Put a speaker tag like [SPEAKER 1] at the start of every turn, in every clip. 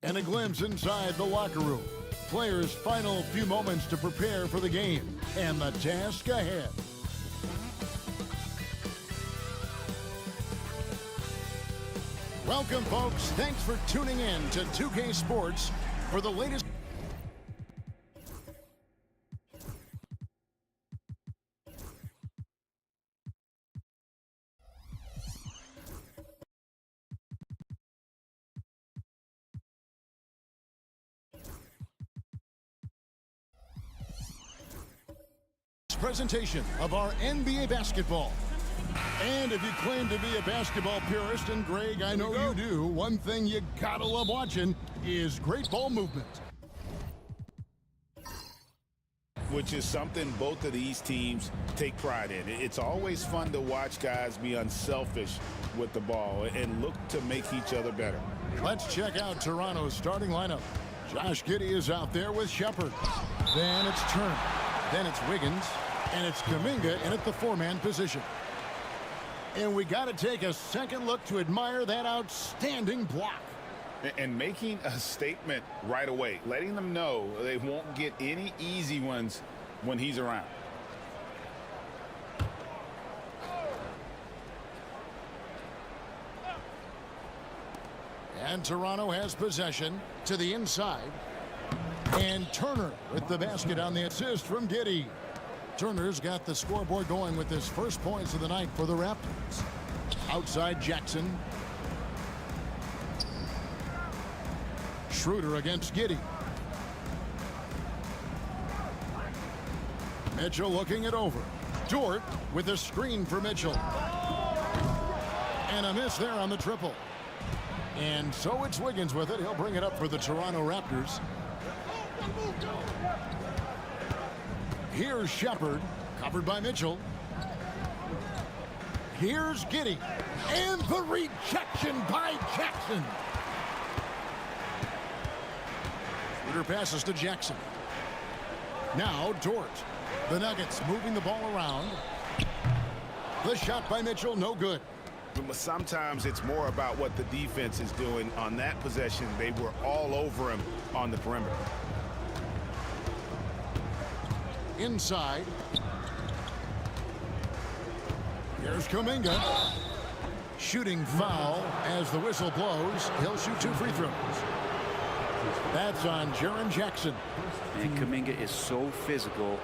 [SPEAKER 1] And a glimpse inside the locker room. Players' final few moments to prepare for the game and the task ahead. Welcome, folks. Thanks for tuning in to 2K Sports for the latest. Presentation of our NBA basketball. And if you claim to be a basketball purist, and Greg, I know you do, one thing you gotta love watching is great ball movement.
[SPEAKER 2] Which is something both of these teams take pride in. It's always fun to watch guys be unselfish with the ball and look to make each other better.
[SPEAKER 1] Let's check out Toronto's starting lineup. Josh Giddey is out there with Shepard. Then it's Turner. Then it's Wiggins. And it's Kuminga in at the four-man position. And we got to take a second look to admire that outstanding block.
[SPEAKER 2] And making a statement right away, letting them know they won't get any easy ones when he's around.
[SPEAKER 1] And Toronto has possession to the inside. And Turner with the basket on the assist from Giddey. Turner's got the scoreboard going with his first points of the night for the Raptors. Outside Jackson. Schroeder against Giddey. Mitchell looking it over. Dort with a screen for Mitchell. And a miss there on the triple. And so it's Wiggins with it. He'll bring it up for the Toronto Raptors. Here's Shepard, covered by Mitchell. Here's Giddey, and the rejection by Jackson. Schroeder passes to Jackson. Now Dort. The Nuggets moving the ball around. The shot by Mitchell, no good.
[SPEAKER 2] Sometimes it's more about what the defense is doing on that possession. They were all over him on the perimeter.
[SPEAKER 1] Inside. Here's Kuminga. Shooting foul as the whistle blows. He'll shoot 2 free throws. That's on Jaren Jackson.
[SPEAKER 3] And Kuminga is so physical.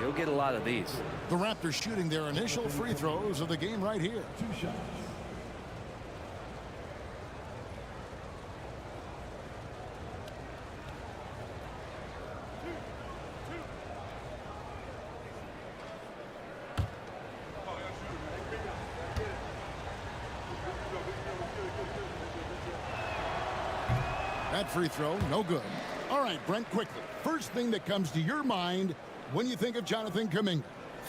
[SPEAKER 3] He'll get a lot of these.
[SPEAKER 1] The Raptors shooting their initial free throws of the game right here. 2 shots. That free throw, no good. All right, Brent, quickly. First thing that comes to your mind when you think of Jonathan Kuminga.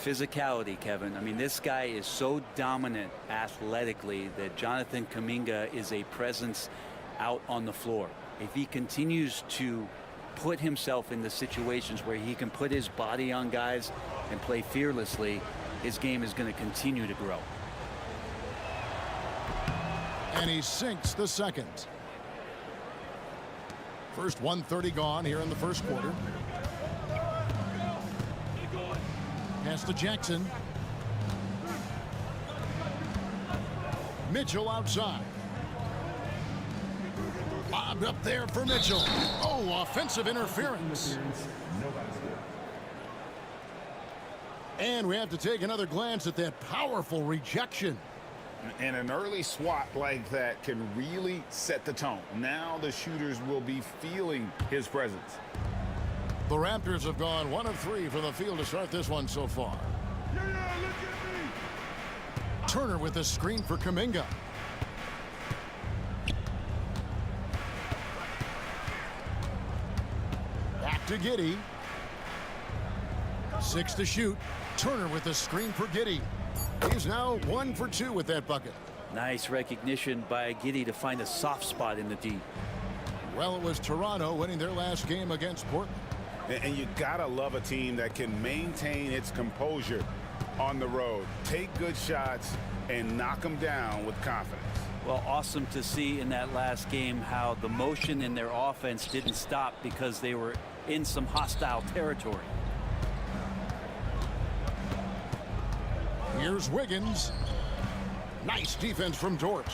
[SPEAKER 3] Physicality, Kevin. I mean, this guy is so dominant athletically that Jonathan Kuminga is a presence out on the floor. If he continues to put himself in the situations where he can put his body on guys and play fearlessly, his game is going to continue to grow.
[SPEAKER 1] And he sinks the second. First 1:30 gone here in the first quarter. Pass to Jackson. Mitchell outside. Bobbed up there for Mitchell. Oh, offensive interference. And we have to take another glance at that powerful rejection.
[SPEAKER 2] And an early swat like that can really set the tone. Now the shooters will be feeling his presence.
[SPEAKER 1] The Raptors have gone 1 of 3 from the field to start this one so far. Turner with a screen for Kuminga. Back to Giddey. 6 to shoot. Turner with a screen for Giddey. He's now 1 for 2 with that bucket.
[SPEAKER 3] Nice recognition by Giddey to find a soft spot in the D.
[SPEAKER 1] Well, it was Toronto winning their last game against Portland.
[SPEAKER 2] And you gotta love a team that can maintain its composure on the road, take good shots, and knock them down with confidence.
[SPEAKER 3] Well, awesome to see in that last game how the motion in their offense didn't stop because they were in some hostile territory.
[SPEAKER 1] Here's Wiggins. Nice defense from Dort.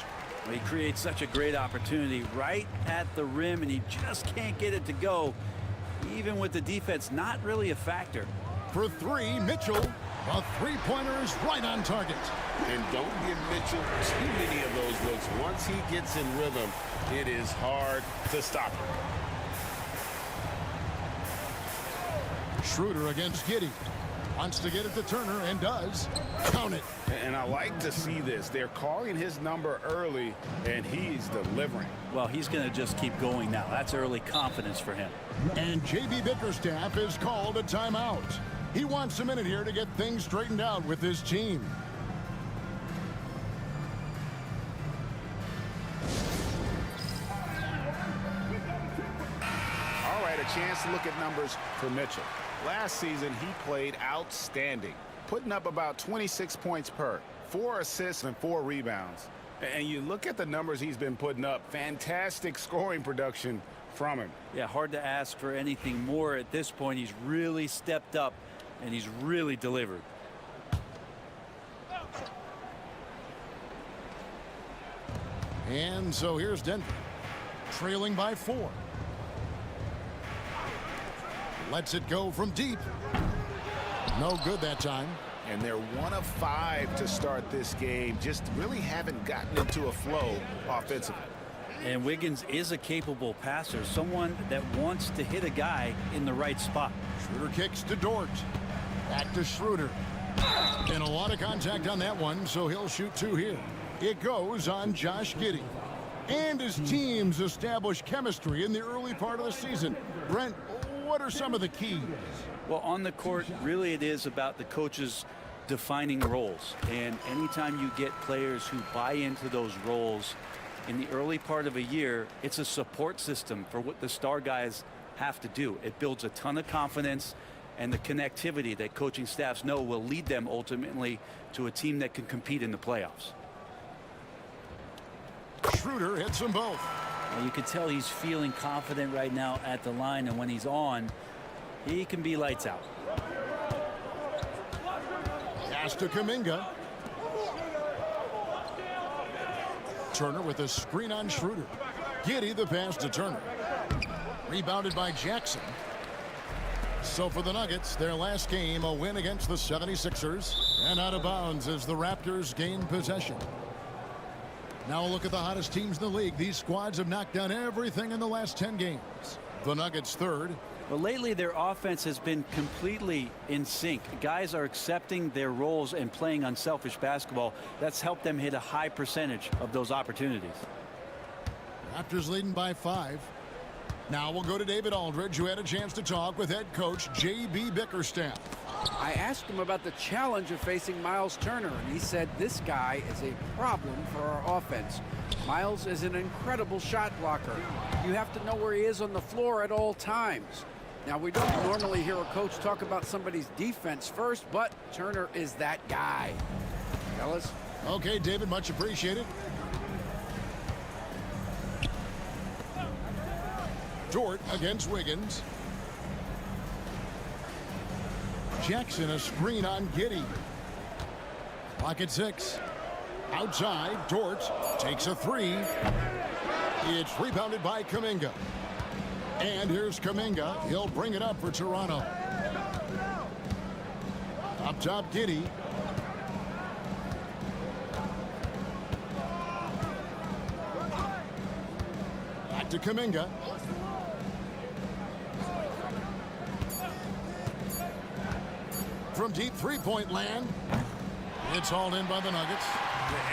[SPEAKER 3] He creates such a great opportunity right at the rim, and he just can't get it to go. Even with the defense not really a factor.
[SPEAKER 1] For three, Mitchell. A three-pointer is right on target.
[SPEAKER 4] And don't give Mitchell too many of those looks. Once he gets in rhythm, it is hard to stop him.
[SPEAKER 1] Schroeder against Giddey. Wants to get it to Turner and does. Count it.
[SPEAKER 2] And I like to see this. They're calling his number early, and he's delivering.
[SPEAKER 3] Well, he's going to just keep going now. That's early confidence for him.
[SPEAKER 1] And J.B. Bickerstaff is called a timeout. He wants a minute here to get things straightened out with his team.
[SPEAKER 2] All right, a chance to look at numbers for Mitchell. Last season, he played outstanding, putting up about 26 points per, 4 assists and 4 rebounds. And you look at the numbers he's been putting up, fantastic scoring production from him.
[SPEAKER 3] Yeah, hard to ask for anything more at this point. He's really stepped up, and he's really delivered.
[SPEAKER 1] And so here's Denver, trailing by 4. Lets it go from deep. No good that time.
[SPEAKER 2] And they're 1 of 5 to start this game. Just really haven't gotten into a flow offensively.
[SPEAKER 3] And Wiggins is a capable passer, someone that wants to hit a guy in the right spot.
[SPEAKER 1] Schroeder kicks to Dort. Back to Schroeder. And a lot of contact on that one, so he'll shoot 2 here. It goes on Josh Giddey. And his teams establish chemistry in the early part of the season. Brent, what are some of the keys?
[SPEAKER 3] Well, on the court, really it is about the coaches defining roles. And anytime you get players who buy into those roles in the early part of a year, it's a support system for what the star guys have to do. It builds a ton of confidence, and the connectivity that coaching staffs know will lead them ultimately to a team that can compete in the playoffs.
[SPEAKER 1] Schroeder hits them both.
[SPEAKER 3] Well, you can tell he's feeling confident right now at the line, and when he's on, he can be lights out.
[SPEAKER 1] Pass to Kuminga. Turner with a screen on Schroeder. Giddey the pass to Turner. Rebounded by Jackson. So for the Nuggets, their last game, a win against the 76ers. And out of bounds as the Raptors gain possession. Now a look at the hottest teams in the league. These squads have knocked down everything in the last 10 games. The Nuggets third.
[SPEAKER 3] Well, lately their offense has been completely in sync. Guys are accepting their roles and playing unselfish basketball. That's helped them hit a high percentage of those opportunities.
[SPEAKER 1] Raptors leading by 5. Now we'll go to David Aldridge, who had a chance to talk with head coach J.B. Bickerstaff.
[SPEAKER 5] I asked him about the challenge of facing Miles Turner, and he said this guy is a problem for our offense. Miles is an incredible shot blocker. You have to know where he is on the floor at all times. Now, we don't normally hear a coach talk about somebody's defense first, but Turner is that guy. Fellas?
[SPEAKER 1] Okay, David, much appreciated. Dort against Wiggins. Jackson a screen on Giddey. Clock at 6. Outside, Dort takes a 3. It's rebounded by Kuminga. And here's Kuminga. He'll bring it up for Toronto. Up top, Giddey. Back to Kuminga. From deep three-point land. It's hauled in by the Nuggets.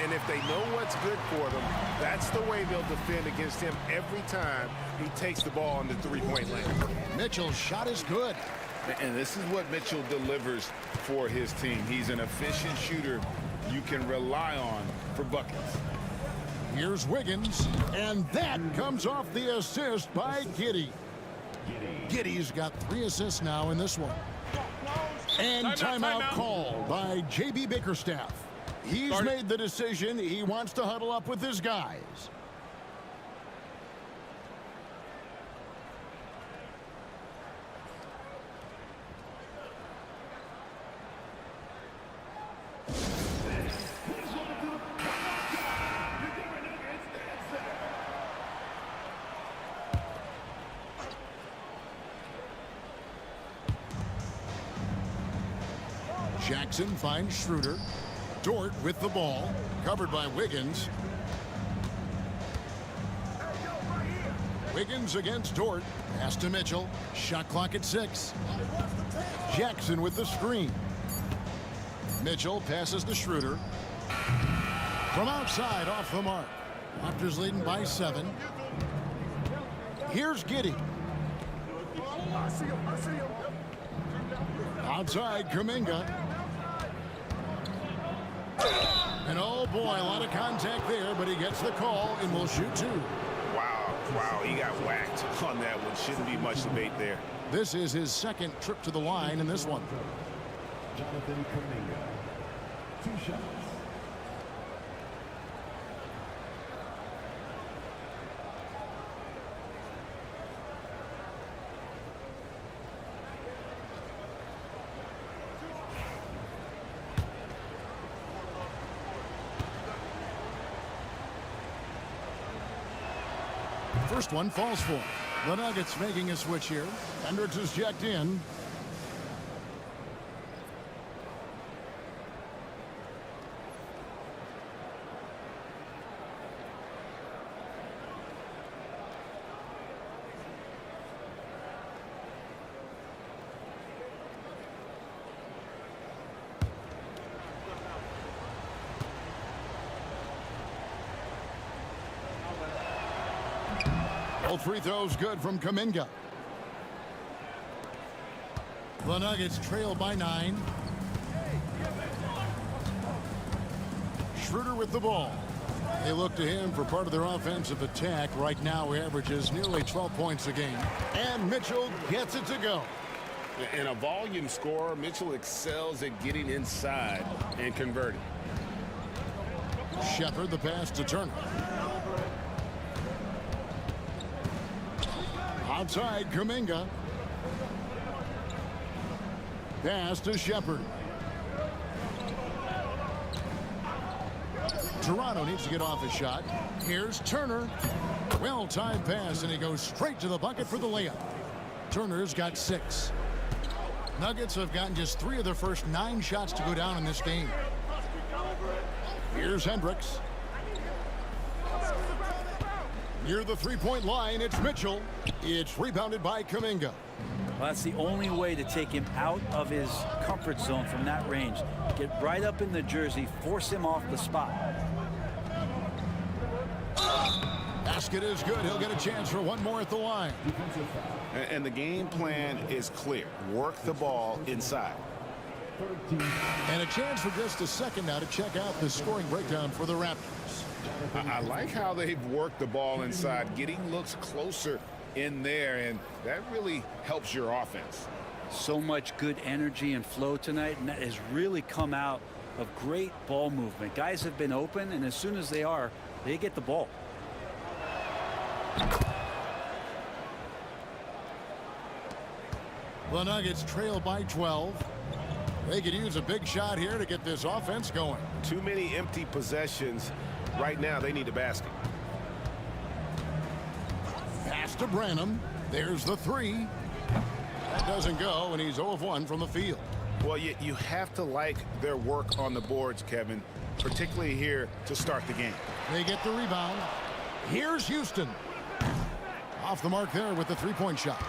[SPEAKER 4] And if they know what's good for them, that's the way they'll defend against him every time he takes the ball on the three-point land.
[SPEAKER 1] Mitchell's shot is good.
[SPEAKER 2] And this is what Mitchell delivers for his team. He's an efficient shooter you can rely on for buckets.
[SPEAKER 1] Here's Wiggins, and that comes off the assist by Giddey. Giddey's got 3 assists now in this one. And timeout called by J.B. Bickerstaff. He's made the decision. He wants to huddle up with his guys. Jackson finds Schroeder. Dort with the ball, covered by Wiggins. Wiggins against Dort. Pass to Mitchell. Shot clock at 6. Jackson with the screen. Mitchell passes to Schroeder. From outside, off the mark. Raptors leading by 7. Here's Giddey. Outside, Kuminga. And oh boy, a lot of contact there, but he gets the call and will shoot 2.
[SPEAKER 2] Wow, he got whacked on that one. Shouldn't be much debate there.
[SPEAKER 1] This is his second trip to the line in this one.
[SPEAKER 6] Jonathan Kuminga, 2 shots.
[SPEAKER 1] First one falls for him. The Nuggets making a switch here. Hendricks is checked in. Both free throws good from Kuminga. The Nuggets trail by 9. Schroeder with the ball. They look to him for part of their offensive attack. Right now, he averages nearly 12 points a game. And Mitchell gets it to go.
[SPEAKER 2] And a volume scorer, Mitchell excels at getting inside and converting.
[SPEAKER 1] Shepard the pass to Turner. Outside, Kuminga. Pass to Shepard. Toronto needs to get off his shot. Here's Turner. Well-timed pass, and he goes straight to the bucket for the layup. Turner's got 6. Nuggets have gotten just 3 of their first 9 shots to go down in this game. Here's Hendricks. Near the three-point line, it's Mitchell. It's rebounded by Kuminga.
[SPEAKER 3] Well, that's the only way to take him out of his comfort zone from that range. Get right up in the jersey, force him off the spot.
[SPEAKER 1] Basket is good. He'll get a chance for one more at the line.
[SPEAKER 2] And the game plan is clear. Work the ball inside.
[SPEAKER 1] And a chance for just a second now to check out the scoring breakdown for the Raptors.
[SPEAKER 2] I like how they've worked the ball inside, getting looks closer in there, and that really helps your offense.
[SPEAKER 3] So much good energy and flow tonight, and that has really come out of great ball movement. Guys have been open, and as soon as they are, they get the ball.
[SPEAKER 1] The Nuggets trail by 12. They could use a big shot here to get this offense going.
[SPEAKER 2] Too many empty possessions. Right now, they need a basket.
[SPEAKER 1] Pass to Branham. There's the 3. That doesn't go, and he's 0 of 1 from the field.
[SPEAKER 2] Well, you have to like their work on the boards, Kevin, particularly here to start the game.
[SPEAKER 1] They get the rebound. Here's Houston. Off the mark there with the three-point shot.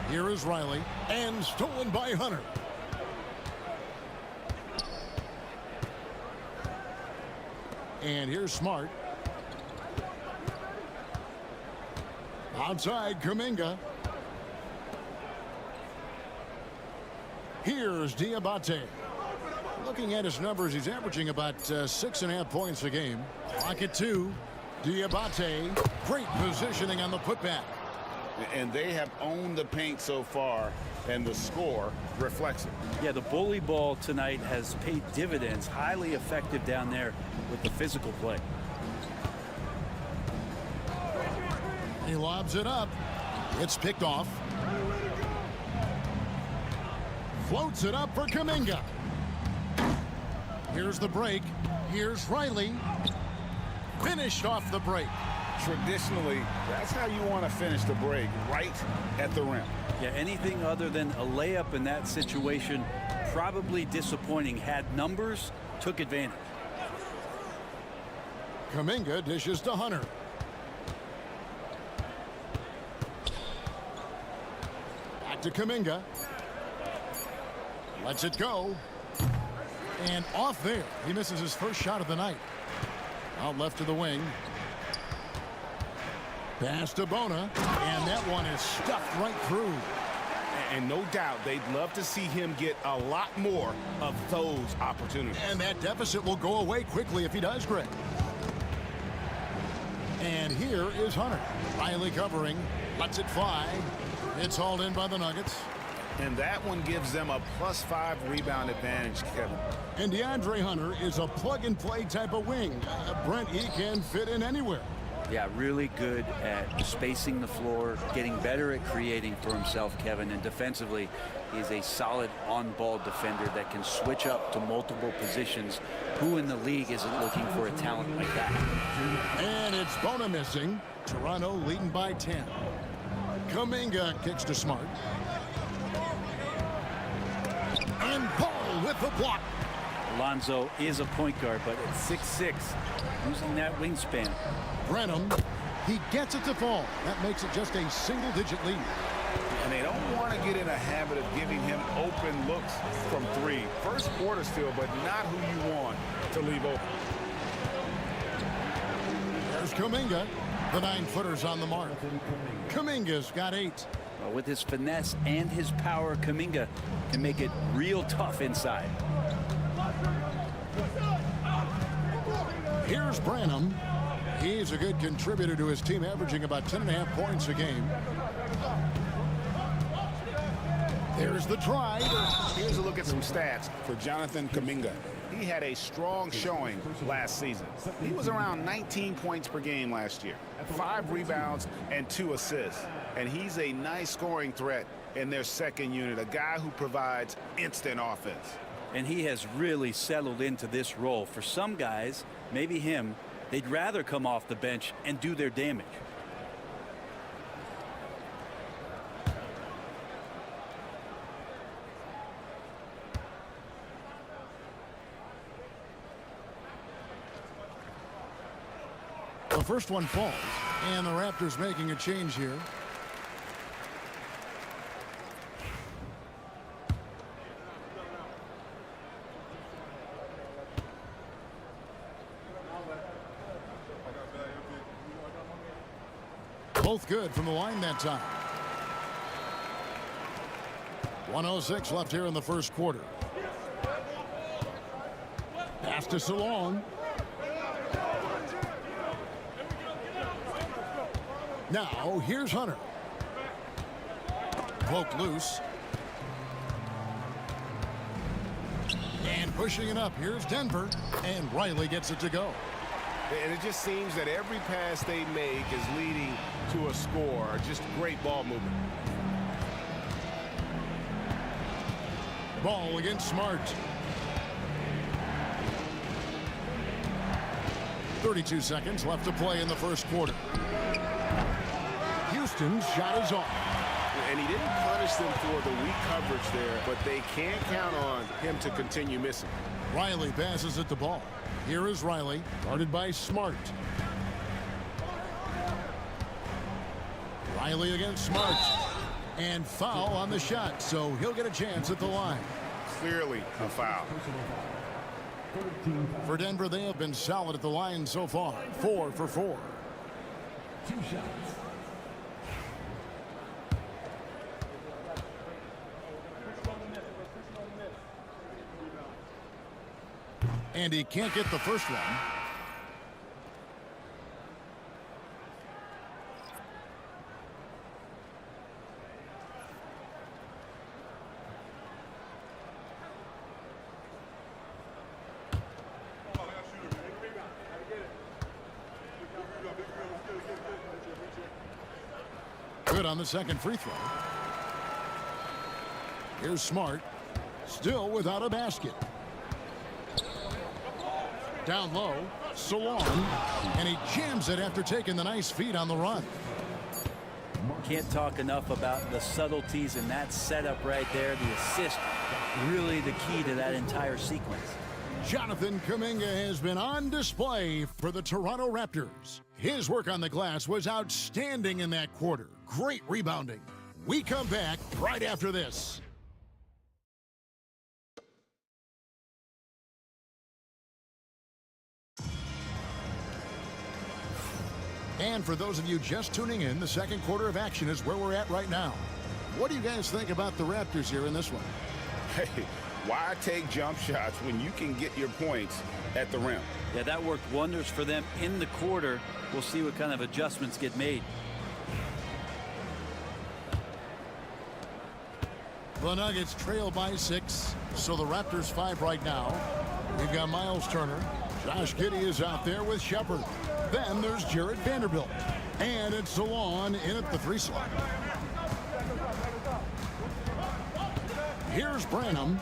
[SPEAKER 1] Here is Riley, and stolen by Hunter. And here's Smart. Outside, Kuminga. Here's Diabate. Looking at his numbers, he's averaging about 6.5 points a game. Pocket 2. Diabate. Great positioning on the putback.
[SPEAKER 2] And they have owned the paint so far. and the score reflects it.
[SPEAKER 3] Yeah, the bully ball tonight has paid dividends. Highly effective down there with the physical play.
[SPEAKER 1] He lobs it up. It's picked off. Floats it up for Kuminga. Here's the break. Here's Riley. Finished off the break.
[SPEAKER 2] Traditionally, that's how you want to finish the break, right at the rim.
[SPEAKER 3] Yeah, anything other than a layup in that situation, probably disappointing. Had numbers, took advantage.
[SPEAKER 1] Kuminga dishes to Hunter. Back to Kuminga. Lets it go. And off there. He misses his first shot of the night. Out left to the wing. Pass to Bona. And that one is stuffed right through.
[SPEAKER 2] And no doubt they'd love to see him get a lot more of those opportunities.
[SPEAKER 1] And that deficit will go away quickly if he does, Greg. And here is Hunter. Riley covering. Lets it fly. It's hauled in by the Nuggets.
[SPEAKER 2] And that one gives them a +5 rebound advantage, Kevin.
[SPEAKER 1] And DeAndre Hunter is a plug-and-play type of wing. Brent, he can fit in anywhere.
[SPEAKER 3] Yeah, really good at spacing the floor, getting better at creating for himself, Kevin. And defensively, he's a solid on-ball defender that can switch up to multiple positions. Who in the league isn't looking for a talent like that?
[SPEAKER 1] And it's Bona missing. Toronto leading by 10. Kuminga kicks to Smart. And Paul with the block.
[SPEAKER 3] Alonzo is a point guard, but at 6'6", using that wingspan.
[SPEAKER 1] Brenham, he gets it to fall. That makes it just a single-digit lead.
[SPEAKER 2] And they don't want to get in a habit of giving him open looks from three. First quarter still, but not who you want to leave open.
[SPEAKER 1] There's Kuminga. The 9-footer's on the mark. Kuminga's got 8.
[SPEAKER 3] Well, with his finesse and his power, Kuminga can make it real tough inside.
[SPEAKER 1] Here's Branham. He's a good contributor to his team, averaging about 10.5 points a game. There's the try.
[SPEAKER 2] Here's a look at some stats for Jonathan Kuminga. He had a strong showing last season. He was around 19 points per game last year, 5 rebounds and 2 assists. And he's a nice scoring threat in their second unit, a guy who provides instant offense.
[SPEAKER 3] And he has really settled into this role. For some guys, maybe him, they'd rather come off the bench and do their damage.
[SPEAKER 1] The first one falls, and the Raptors making a change here. Both good from the line that time. 1:06 left here in the first quarter. Pass to Salong. Now, here's Hunter. Poke loose. And pushing it up, here's Denver. And Riley gets it to go.
[SPEAKER 4] And it just seems that every pass they make is leading to a score. Just great ball movement.
[SPEAKER 1] Ball against Smart. 32 seconds left to play in the first quarter. Houston's shot is off.
[SPEAKER 4] And he didn't punish them for the weak coverage there, but they can't count on him to continue missing.
[SPEAKER 1] Riley passes it the ball. Here is Riley, guarded by Smart. Riley against Smart. And foul on the shot, so he'll get a chance at the line.
[SPEAKER 2] Clearly a foul.
[SPEAKER 1] For Denver, they have been solid at the line so far. 4 for 4.
[SPEAKER 6] 2 shots.
[SPEAKER 1] And he can't get the first one. Good on the second free throw. Here's Smart. Still without a basket. Down low. Salon. And he jams it after taking the nice feed on the run.
[SPEAKER 3] Can't talk enough about the subtleties in that setup right there. The assist, really the key to that entire sequence.
[SPEAKER 1] Jonathan Kuminga has been on display for the Toronto Raptors. His work on the glass was outstanding in that quarter. Great rebounding. We come back right after this. And for those of you just tuning in, the second quarter of action is where we're at right now. What do you guys think about the Raptors here in this one?
[SPEAKER 2] Hey, why take jump shots when you can get your points at the rim?
[SPEAKER 3] Yeah, that worked wonders for them in the quarter. We'll see what kind of adjustments get made.
[SPEAKER 1] The Nuggets trail by 6, so the Raptors 5 right now. We've got Miles Turner. Josh Giddey is out there with Shepard. Then there's Jarred Vanderbilt. And it's Salon in at the 3 slot. Here's Branham.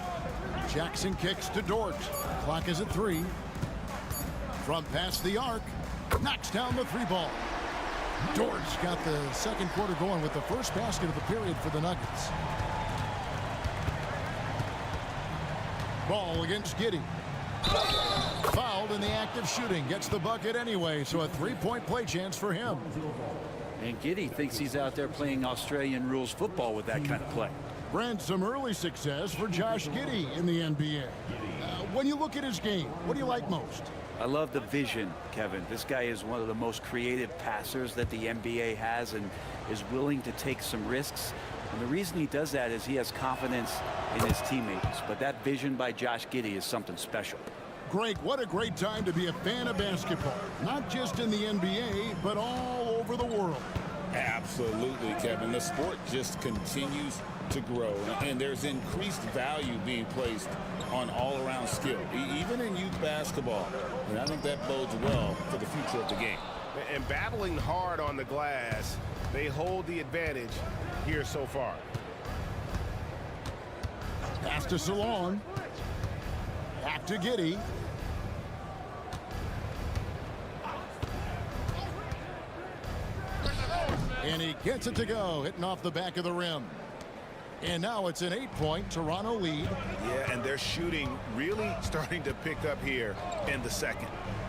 [SPEAKER 1] Jackson kicks to Dort. Clock is at 3. From past the arc. Knocks down the 3 ball. Dort's got the second quarter going with the first basket of the period for the Nuggets. Ball against Giddey. Fouled in the act of shooting. Gets the bucket anyway, so a 3-point play chance for him.
[SPEAKER 3] And Giddey thinks he's out there playing Australian rules football with that kind of play.
[SPEAKER 1] Brent, some early success for Josh Giddey in the NBA. When you look at his game, what do you like most?
[SPEAKER 3] I love the vision, Kevin. This guy is one of the most creative passers that the NBA has and is willing to take some risks. And the reason he does that is he has confidence in his teammates. But that vision by Josh Giddey is something special.
[SPEAKER 1] Greg, what a great time to be a fan of basketball. Not just in the NBA, but all over the world.
[SPEAKER 2] Absolutely, Kevin. The sport just continues to grow, and there's increased value being placed on all-around skill, even in youth basketball. And I think that bodes well for the future of the game.
[SPEAKER 4] And battling hard on the glass, they hold the advantage here so far.
[SPEAKER 1] Pass to Salon. Back to Giddey. And he gets it to go, hitting off the back of the rim. And now it's an 8-point Toronto lead.
[SPEAKER 4] Yeah, and their shooting really starting to pick up here in the second.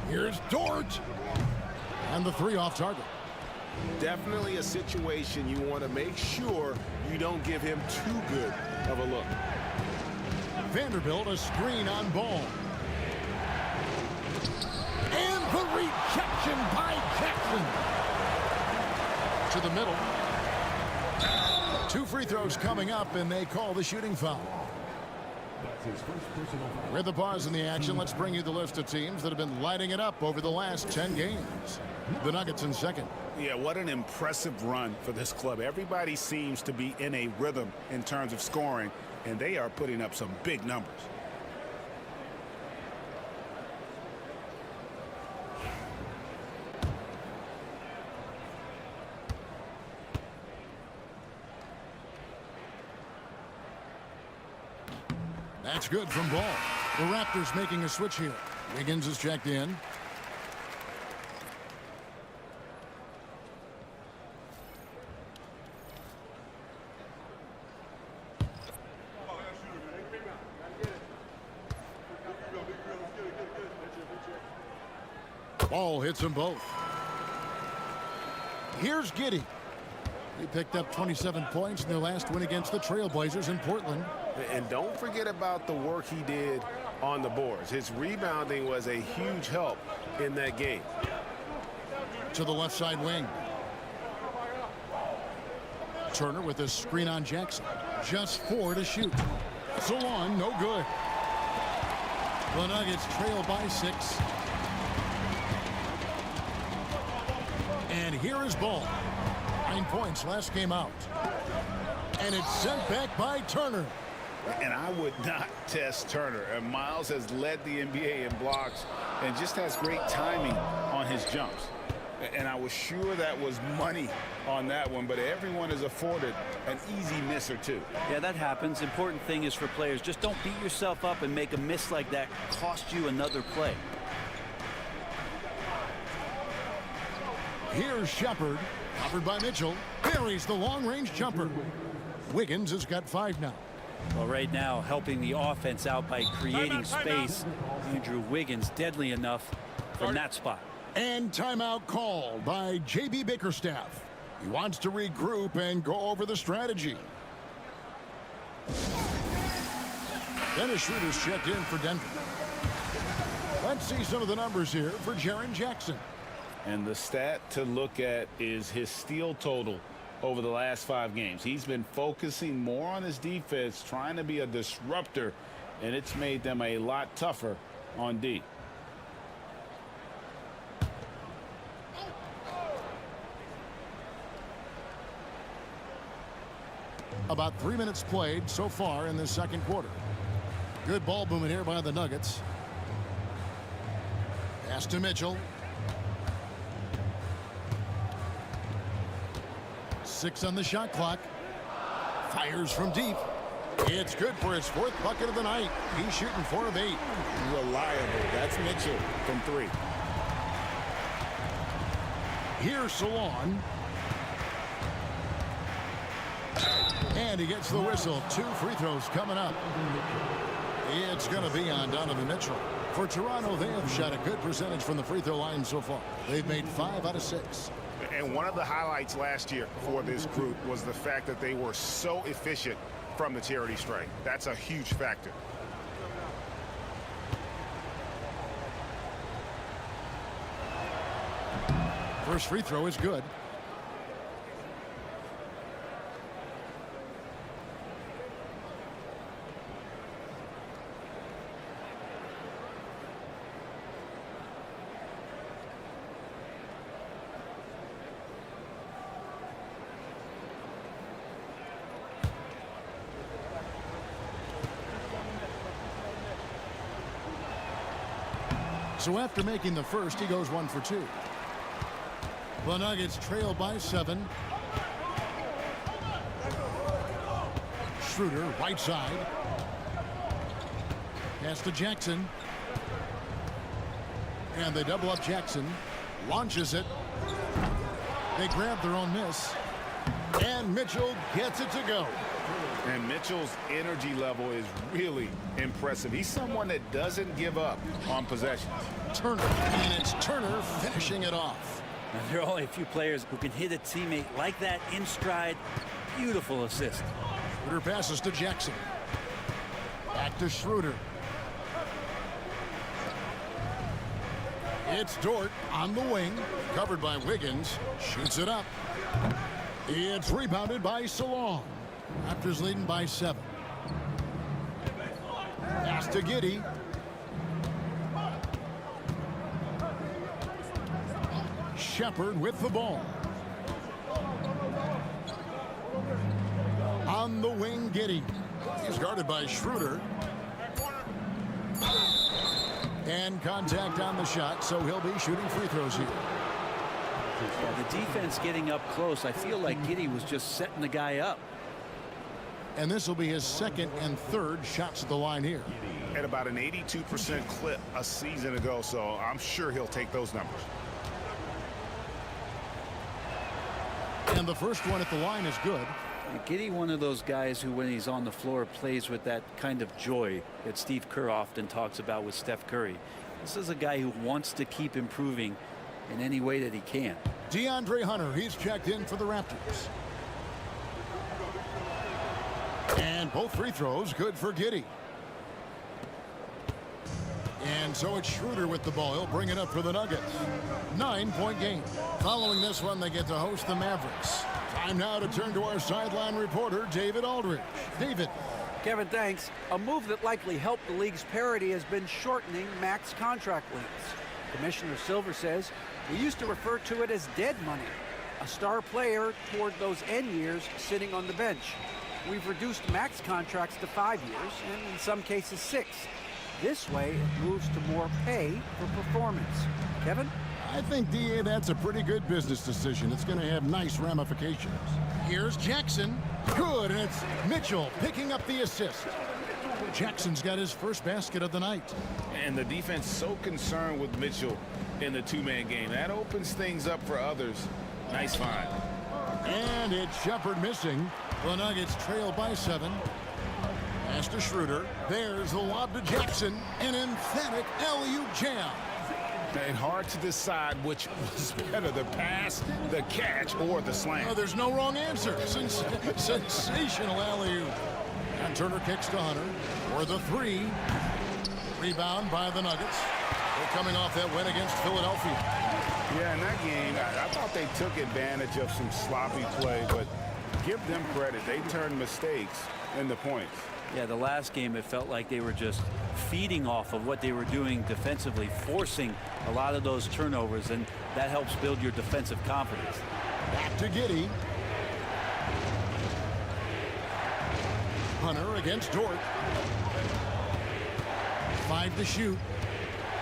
[SPEAKER 1] Here's Dort. And the 3 off target.
[SPEAKER 4] Definitely a situation you want to make sure you don't give him too good of a look.
[SPEAKER 1] Vanderbilt, a screen on Ball. And the rejection by Jackson. To the middle. 2 free throws coming up, and they call the shooting foul. With the pause in the action, let's bring you the list of teams that have been lighting it up over the last 10 games. The Nuggets in second.
[SPEAKER 2] Yeah, what an impressive run for this club. Everybody seems to be in a rhythm in terms of scoring, and they are putting up some big numbers.
[SPEAKER 1] That's good from Ball. The Raptors making a switch here. Wiggins is checked in. Ball hits them both. Here's Giddey. He picked up 27 points in their last win against the Trailblazers in Portland.
[SPEAKER 4] And don't forget about the work he did on the boards. His rebounding was a huge help in that game.
[SPEAKER 1] To the left side wing. Turner with a screen on Jackson. Just 4 to shoot. Salon, no good. The Nuggets trail by 6. And here is Ball. 9 points last game out. And it's sent back by Turner.
[SPEAKER 2] And I would not test Turner. And Miles has led the NBA in blocks and just has great timing on his jumps. And I was sure that was money on that one, but everyone is afforded an easy miss or two.
[SPEAKER 3] Yeah, that happens. Important thing is for players, just don't beat yourself up and make a miss like that cost you another play.
[SPEAKER 1] Here's Shepard, covered by Mitchell. Buries the long-range jumper. Wiggins has got 5 now.
[SPEAKER 3] Well, right now, helping the offense out by creating space. Andrew Wiggins, deadly enough from that spot.
[SPEAKER 1] And timeout called by J.B. Bickerstaff. He wants to regroup and go over the strategy. Dennis Schroeder's checked in for Denver. Let's see some of the numbers here for Jaren Jackson.
[SPEAKER 2] And the stat to look at is his steal total over the last 5 games. He's been focusing more on his defense, trying to be a disruptor, and it's made them a lot tougher on D.
[SPEAKER 1] About 3 minutes played so far in this second quarter. Good ball movement here by the Nuggets. Pass to Mitchell. 6 on the shot clock. Fires from deep. It's good for his 4th bucket of the night. He's shooting 4 of 8.
[SPEAKER 2] Reliable. That's Mitchell from 3.
[SPEAKER 1] Here's Salon. And he gets the whistle. 2 free throws coming up. It's going to be on Donovan Mitchell. For Toronto, they have shot a good percentage from the free throw line so far. They've made 5 out of 6.
[SPEAKER 4] And one of the highlights last year for this group was the fact that they were so efficient from the charity stripe. That's a huge factor.
[SPEAKER 1] First free throw is good. So after making the first, he goes 1 for 2. The Nuggets trail by 7. Schroeder, right side. Pass to Jackson. And they double up Jackson. Launches it. They grab their own miss. And Mitchell gets it to go.
[SPEAKER 2] And Mitchell's energy level is really impressive. He's someone that doesn't give up on possessions.
[SPEAKER 1] Turner, and it's Turner finishing it off.
[SPEAKER 3] Now, there are only a few players who can hit a teammate like that in stride. Beautiful assist.
[SPEAKER 1] Schroeder passes to Jackson. Back to Schroeder. It's Dort on the wing, covered by Wiggins. Shoots it up. It's rebounded by Salon. Raptors leading by 7. Pass to Giddey. Shepard with the ball. On the wing, Giddey. He's guarded by Schroeder. And contact on the shot, so he'll be shooting free throws here.
[SPEAKER 3] The defense getting up close. I feel like Giddey was just setting the guy up.
[SPEAKER 1] And this will be his 2nd and 3rd shots at the line here.
[SPEAKER 4] At about an 82% clip a season ago, so I'm sure he'll take those numbers.
[SPEAKER 1] And the first one at the line is good.
[SPEAKER 3] Giddey, one of those guys who, when he's on the floor, plays with that kind of joy that Steve Kerr often talks about with Steph Curry. This is a guy who wants to keep improving in any way that he can.
[SPEAKER 1] DeAndre Hunter, he's checked in for the Raptors. And both free throws good for Giddey. And so it's Schroeder with the ball. He'll bring it up for the Nuggets. 9-point game. Following this one, they get to host the Mavericks. Time now to turn to our sideline reporter, David Aldridge. David.
[SPEAKER 5] Kevin, thanks. A move that likely helped the league's parity has been shortening max contract lengths. Commissioner Silver says we used to refer to it as dead money, a star player toward those end years sitting on the bench. We've reduced max contracts to 5 years, and in some cases 6. This way, it moves to more pay for performance. Kevin?
[SPEAKER 1] I think, D.A., that's a pretty good business decision. It's going to have nice ramifications. Here's Jackson. Good, and it's Mitchell picking up the assist. Jackson's got his first basket of the night.
[SPEAKER 2] And the defense so concerned with Mitchell in the two-man game. That opens things up for others. Nice find.
[SPEAKER 1] And it's Shepard missing. The Nuggets trail by 7. Pass to Schroeder. There's the lob to Jackson. An emphatic alley-oop jam.
[SPEAKER 2] And hard to decide which was better, the pass, the catch, or the slam.
[SPEAKER 1] Oh, there's no wrong answer. Sensational alley-oop. And Turner kicks to Hunter for the 3. Rebound by the Nuggets. They're coming off that win against Philadelphia.
[SPEAKER 2] Yeah, in that game, I thought they took advantage of some sloppy play, but give them credit. They turned mistakes into points.
[SPEAKER 3] Yeah, the last game, it felt like they were just feeding off of what they were doing defensively, forcing a lot of those turnovers, and that helps build your defensive confidence.
[SPEAKER 1] Back to Giddey. Hunter against Dort. 5 to shoot.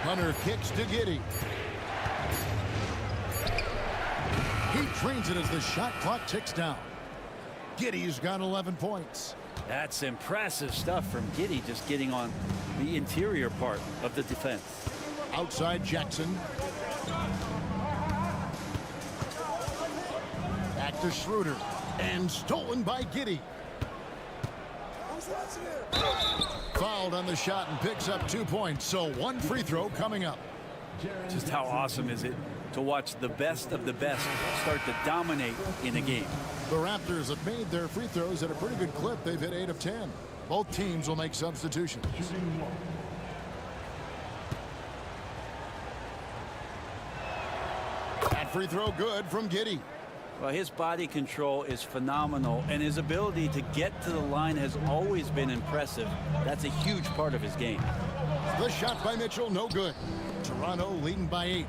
[SPEAKER 1] Hunter kicks to Giddey. He drains it as the shot clock ticks down. Giddey's got 11 points.
[SPEAKER 3] That's impressive stuff from Giddey, just getting on the interior part of the defense.
[SPEAKER 1] Outside Jackson. Back to Schroeder. And stolen by Giddey. Fouled on the shot and picks up 2 points. So 1 free throw coming up.
[SPEAKER 3] Just how awesome is it to watch the best of the best start to dominate in a game?
[SPEAKER 1] The Raptors have made their free throws at a pretty good clip. They've hit 8 of 10. Both teams will make substitutions. That free throw good from Giddey.
[SPEAKER 3] Well, his body control is phenomenal, and his ability to get to the line has always been impressive. That's a huge part of his game.
[SPEAKER 1] The shot by Mitchell, no good. Toronto leading by 8.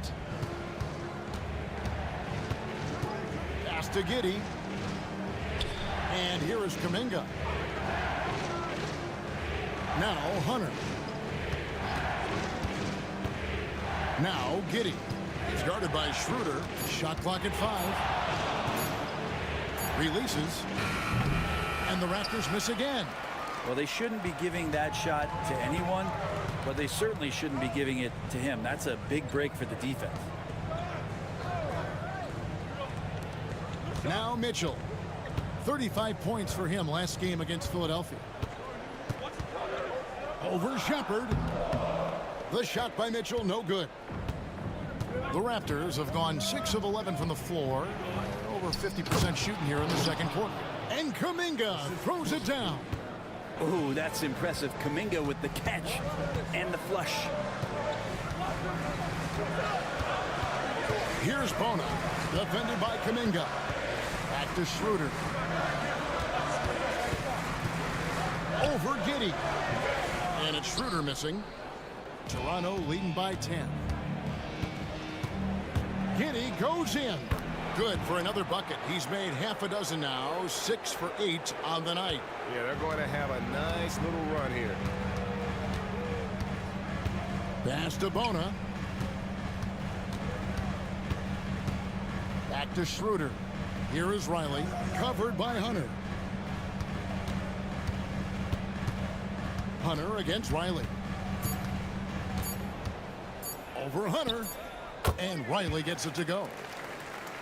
[SPEAKER 1] Pass to Giddey. And here is Kuminga. Now Hunter. Now Giddey. He's guarded by Schroeder. Shot clock at 5. Releases. And the Raptors miss again.
[SPEAKER 3] Well, they shouldn't be giving that shot to anyone, but they certainly shouldn't be giving it to him. That's a big break for the defense.
[SPEAKER 1] Now Mitchell. 35 points for him last game against Philadelphia. Over Shepard. The shot by Mitchell, no good. The Raptors have gone 6 of 11 from the floor. Over 50% shooting here in the second quarter. And Kuminga throws it down.
[SPEAKER 3] Ooh, that's impressive. Kuminga with the catch and the flush.
[SPEAKER 1] Here's Bona, defended by Kuminga. Back to Schroeder. Over Giddey. And it's Schroeder missing. Toronto leading by 10. Giddey goes in. Good for another bucket. He's made half a dozen now. 6 for 8 on the night.
[SPEAKER 4] Yeah, they're going to have a nice little run here.
[SPEAKER 1] Pass to Bona. Back to Schroeder. Here is Riley, covered by Hunter. Hunter against Riley. Over Hunter. And Riley gets it to go.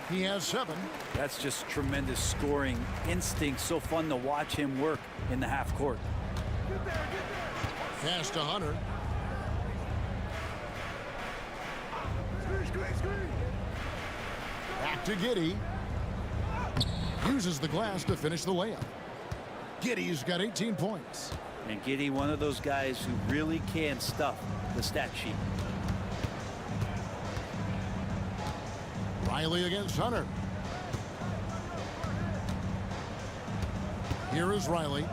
[SPEAKER 1] He has 7.
[SPEAKER 3] That's just tremendous scoring instinct. So fun to watch him work in the half court.
[SPEAKER 1] Pass to Hunter. Back to Giddey. Uses the glass to finish the layup. Giddey's got 18 points.
[SPEAKER 3] And Giddey, one of those guys who really can stuff the stat sheet.
[SPEAKER 1] Riley against Hunter. Here is Riley.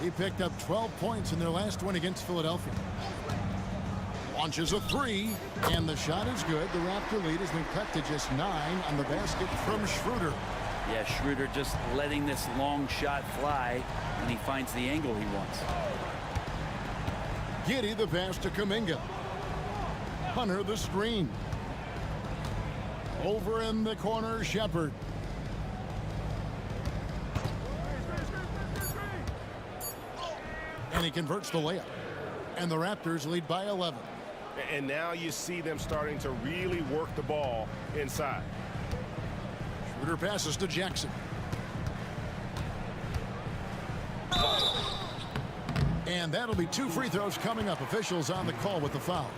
[SPEAKER 1] He picked up 12 points in their last win against Philadelphia. Launches a 3, and the shot is good. The Raptor lead has been cut to just 9 on the basket from Schroeder.
[SPEAKER 3] Yeah, Schroeder just letting this long shot fly, and he finds the angle he wants.
[SPEAKER 1] Giddey the pass to Kuminga. Hunter the screen. Over in the corner, Shepard. And he converts the layup. And the Raptors lead by 11.
[SPEAKER 4] And now you see them starting to really work the ball inside.
[SPEAKER 1] Schroeder passes to Jackson. And that'll be 2 free throws coming up. Officials on the call with the foul.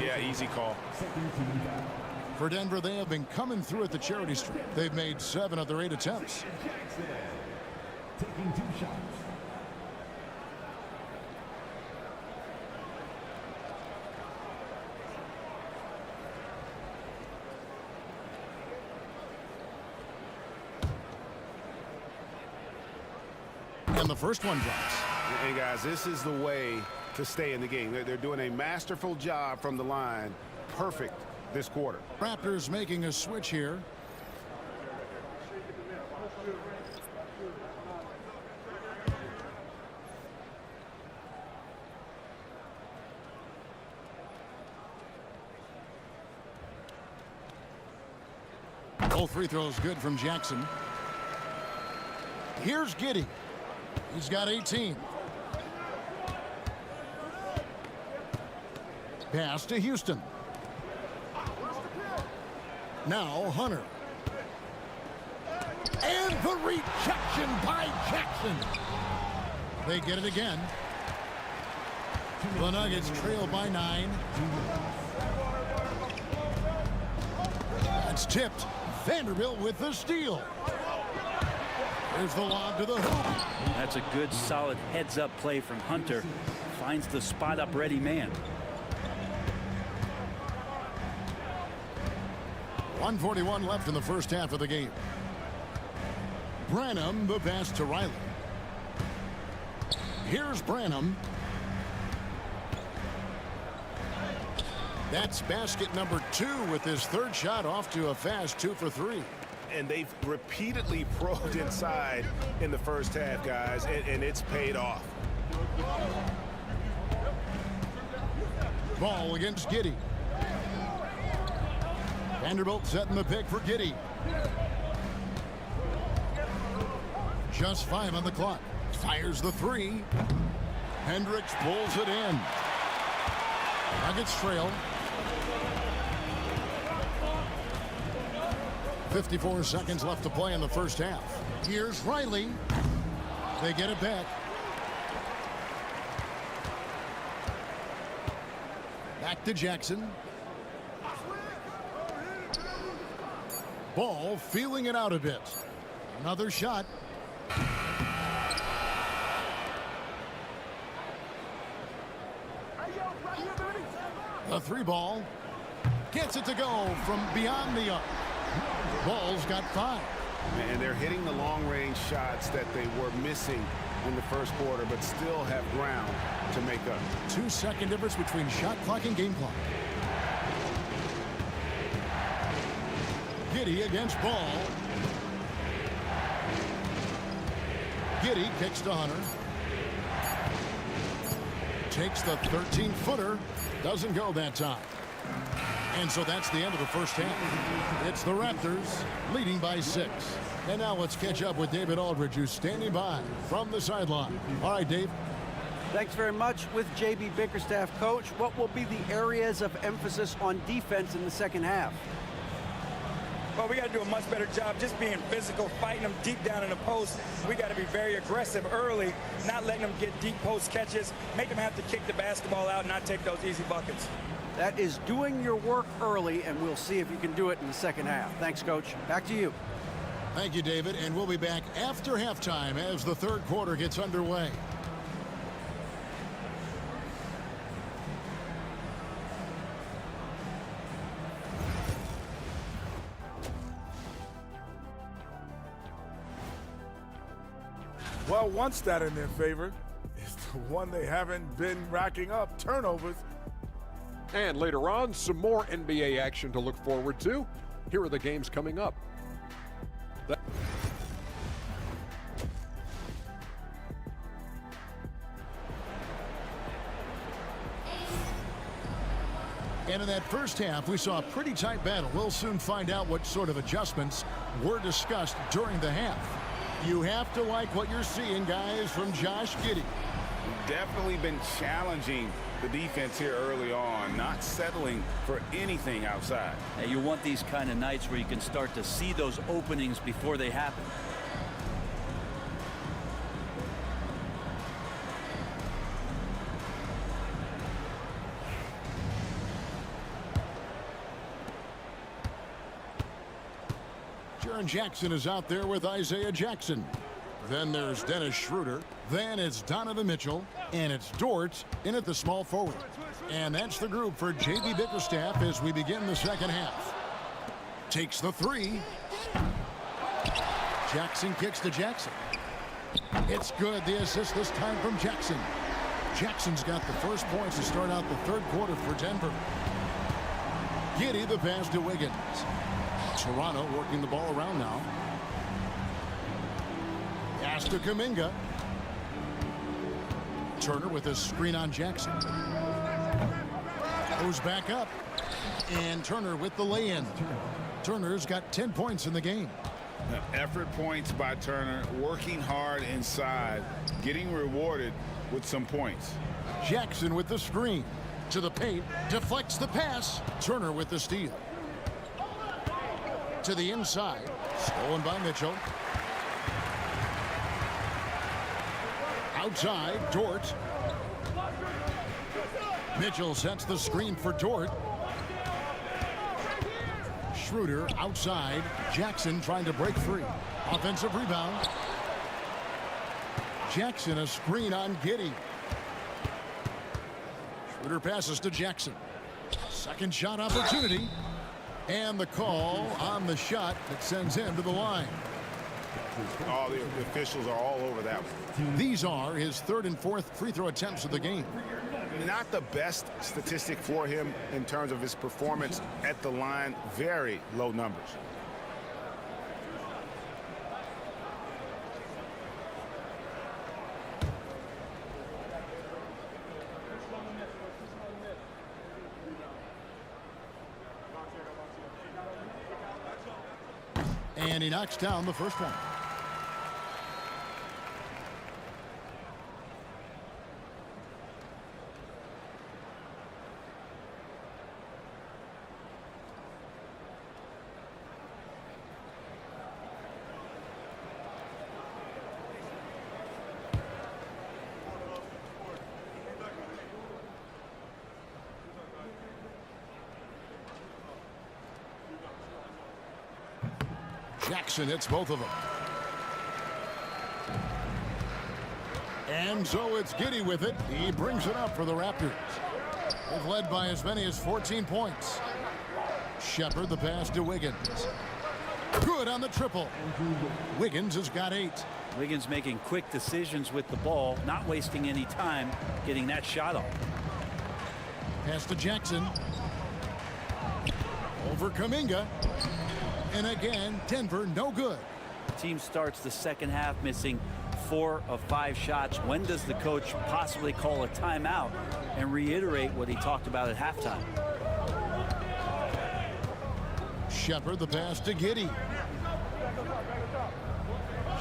[SPEAKER 4] Yeah, easy call.
[SPEAKER 1] For Denver, they have been coming through at the charity stripe. They've made 7 of their 8 attempts.
[SPEAKER 6] Taking 2 shots.
[SPEAKER 1] And the first one drops.
[SPEAKER 4] And guys, this is the way to stay in the game. They're doing a masterful job from the line. Perfect this quarter.
[SPEAKER 1] Raptors making a switch here. Both free throws good from Jackson. Here's Giddey. He's got 18. Pass to Houston. Now Hunter. And the rejection by Jackson. They get it again. The Nuggets trail by 9. That's tipped. Vanderbilt with the steal. There's the lob to the hoop.
[SPEAKER 3] That's a good, solid heads-up play from Hunter. Finds the spot-up ready man.
[SPEAKER 1] 1:41 left in the first half of the game. Branham, the pass to Riley. Here's Branham. That's basket number 2 with his 3rd shot off to a fast 2 for 3.
[SPEAKER 4] And they've repeatedly probed inside in the first half, guys, and it's paid off.
[SPEAKER 1] Ball against Giddey. Vanderbilt setting the pick for Giddey. Just 5 on the clock. Fires the 3. Hendricks pulls it in. Nuggets trail. 54 seconds left to play in the first half. Here's Riley. They get it back. Back to Jackson. Ball feeling it out a bit. Another shot. The 3 ball. Gets it to go from beyond the arc. Ball's got 5.
[SPEAKER 4] And they're hitting the long-range shots that they were missing in the first quarter, but still have ground to make up.
[SPEAKER 1] 2-second difference between shot clock and game clock. Giddey against Ball. Giddey kicks to Hunter. Takes the 13-footer. Doesn't go that time. And so that's the end of the first half. It's the Raptors leading by 6. And now let's catch up with David Aldridge, who's standing by from the sideline. All right, Dave.
[SPEAKER 5] Thanks very much. With J.B. Bickerstaff, Coach, what will be the areas of emphasis on defense in the second half?
[SPEAKER 7] Well, we got to do a much better job just being physical, fighting them deep down in the post. We got to be very aggressive early, not letting them get deep post catches, make them have to kick the basketball out and not take those easy buckets.
[SPEAKER 5] That is doing your work early, and we'll see if you can do it in the second half. Thanks, Coach. Back to you.
[SPEAKER 1] Thank you, David. And we'll be back after halftime as the third quarter gets underway.
[SPEAKER 8] Well, one stat in their favor is the one they haven't been racking up, turnovers.
[SPEAKER 9] And later on, some more NBA action to look forward to. Here are the games coming up.
[SPEAKER 1] And in that first half, we saw a pretty tight battle. We'll soon find out what sort of adjustments were discussed during the half. You have to like what you're seeing, guys, from Josh Giddey.
[SPEAKER 2] Definitely been challenging the defense here early on, not settling for anything outside.
[SPEAKER 3] And you want these kind of nights where you can start to see those openings before they happen.
[SPEAKER 1] Jaren Jackson is out there with Isaiah Jackson. Then there's Dennis Schroeder. Then it's Donovan Mitchell. And it's Dort in at the small forward. And that's the group for J.B. Bickerstaff as we begin the second half. Takes the three. Jackson kicks to Jackson. It's good. The assist this time from Jackson. Jackson's got the first points to start out the third quarter for Denver. Giddey the pass to Wiggins. Toronto working the ball around now. Pass to Kuminga. Turner with a screen on Jackson. Goes back up. And Turner with the lay-in. Turner's got 10 points in the game.
[SPEAKER 2] Effort points by Turner, working hard inside, getting rewarded with some points.
[SPEAKER 1] Jackson with the screen. To the paint. Deflects the pass. Turner with the steal. To the inside. Stolen by Mitchell. Outside, Dort. Mitchell sets the screen for Dort. Schroeder outside. Jackson trying to break free. Offensive rebound. Jackson a screen on Giddey. Schroeder passes to Jackson. Second shot opportunity. And the call on the shot that sends him to the line.
[SPEAKER 2] All the officials are all over that one.
[SPEAKER 1] These are his third and fourth free throw attempts of the game.
[SPEAKER 2] Not the best statistic for him in terms of his performance at the line. Very low numbers.
[SPEAKER 1] And he knocks down the first one. Jackson hits both of them. And so it's Giddey with it. He brings it up for the Raptors. They've led by as many as 14 points. Shepard the pass to Wiggins. Good on the triple. Wiggins has got 8.
[SPEAKER 3] Wiggins making quick decisions with the ball, not wasting any time getting that shot off.
[SPEAKER 1] Pass to Jackson. Over Kuminga. And again, Denver no good.
[SPEAKER 3] The team starts the second half missing 4 of 5 shots. When does the coach possibly call a timeout and reiterate what he talked about at halftime?
[SPEAKER 1] Shepard the pass to Giddey.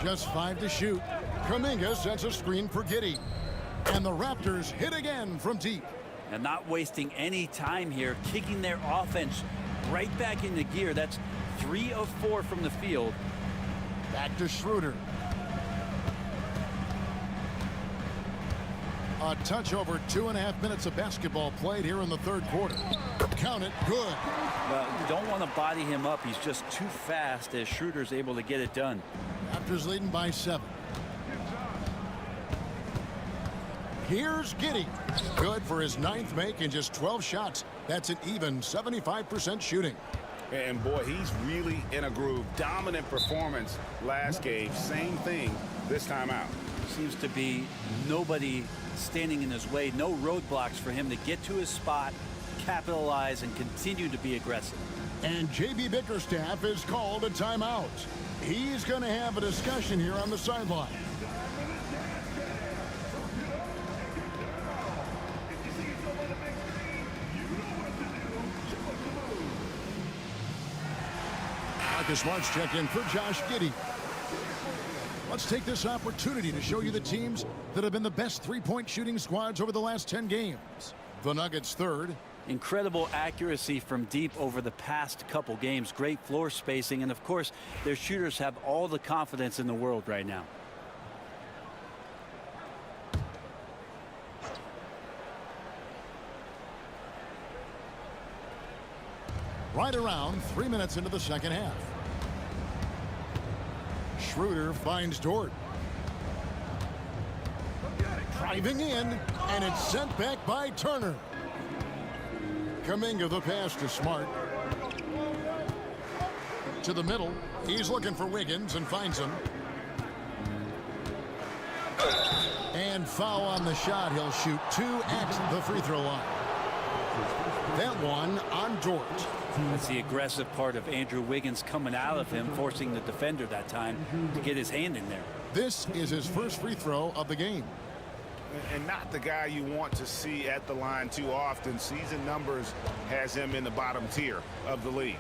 [SPEAKER 1] Just 5 to shoot. Kuminga sets a screen for Giddey. And the Raptors hit again from deep.
[SPEAKER 3] And not wasting any time here, kicking their offense right back into gear. That's 3 of 4 from the field.
[SPEAKER 1] Back to Schroeder. A touch over 2.5 minutes of basketball played here in the third quarter. Count it, good.
[SPEAKER 3] Well, you don't want to body him up. He's just too fast as Schroeder's able to get it done.
[SPEAKER 1] Raptors leading by 7. Here's Giddey. Good for his 9th make in just 12 shots. That's an even 75% shooting.
[SPEAKER 2] And boy, he's really in a groove. Dominant performance last game. Same thing this time out.
[SPEAKER 3] Seems to be nobody standing in his way. No roadblocks for him to get to his spot, capitalize, and continue to be aggressive.
[SPEAKER 1] And J.B. Bickerstaff is called a timeout. He's going to have a discussion here on the sideline. Marcus Smart's check in for Josh Giddey. Let's take this opportunity to show you the teams that have been the best three-point shooting squads over the last 10 games. The Nuggets third.
[SPEAKER 3] Incredible accuracy from deep over the past couple games. Great floor spacing. And, of course, their shooters have all the confidence in the world right now.
[SPEAKER 1] Right around 3 minutes into the second half. Schroeder finds Dort. Driving in, and it's sent back by Turner. Kuminga the pass to Smart. To the middle. He's looking for Wiggins and finds him. And foul on the shot. He'll shoot 2 at the free throw line. That one on Dort.
[SPEAKER 3] That's the aggressive part of Andrew Wiggins coming out of him, forcing the defender that time to get his hand in there.
[SPEAKER 1] This is his first free throw of the game.
[SPEAKER 2] And not the guy you want to see at the line too often. Season numbers has him in the bottom tier of the league.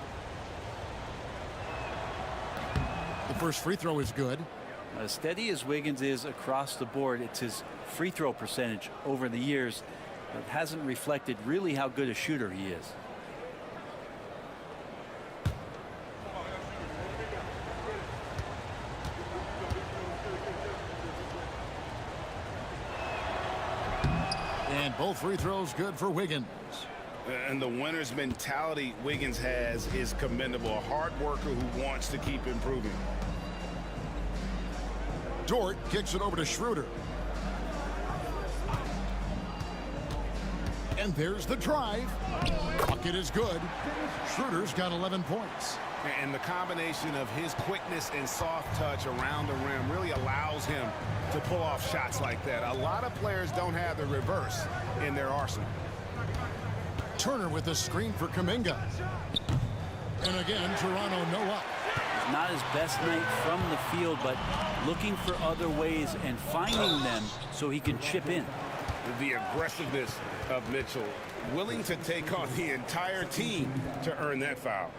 [SPEAKER 1] The first free throw is good.
[SPEAKER 3] As steady as Wiggins is across the board, it's his free throw percentage over the years that hasn't reflected really how good a shooter he is.
[SPEAKER 1] And both free throws good for Wiggins.
[SPEAKER 2] And the winner's mentality Wiggins has is commendable. A hard worker who wants to keep improving.
[SPEAKER 1] Dort kicks it over to Schroeder. And there's the drive. Bucket is good. Schroeder's got 11 points.
[SPEAKER 2] And the combination of his quickness and soft touch around the rim really allows him to pull off shots like that. A lot of players don't have the reverse in their arsenal.
[SPEAKER 1] Turner with the screen for Kuminga. And again, Toronto no up.
[SPEAKER 3] Not his best night from the field, but looking for other ways and finding them so he can chip in.
[SPEAKER 2] The aggressiveness of Mitchell, willing to take on the entire team to earn that foul.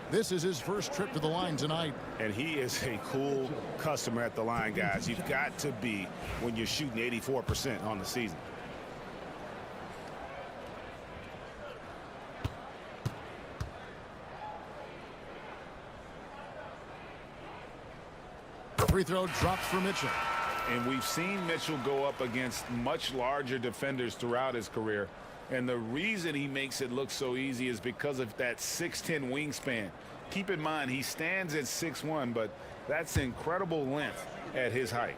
[SPEAKER 1] This is his first trip to the line tonight.
[SPEAKER 2] And he is a cool customer at the line, guys. You've got to be when you're shooting 84% on the season.
[SPEAKER 1] Free throw drops for Mitchell.
[SPEAKER 2] And we've seen Mitchell go up against much larger defenders throughout his career. And the reason he makes it look so easy is because of that 6'10" wingspan. Keep in mind, he stands at 6'1", but that's incredible length at his height.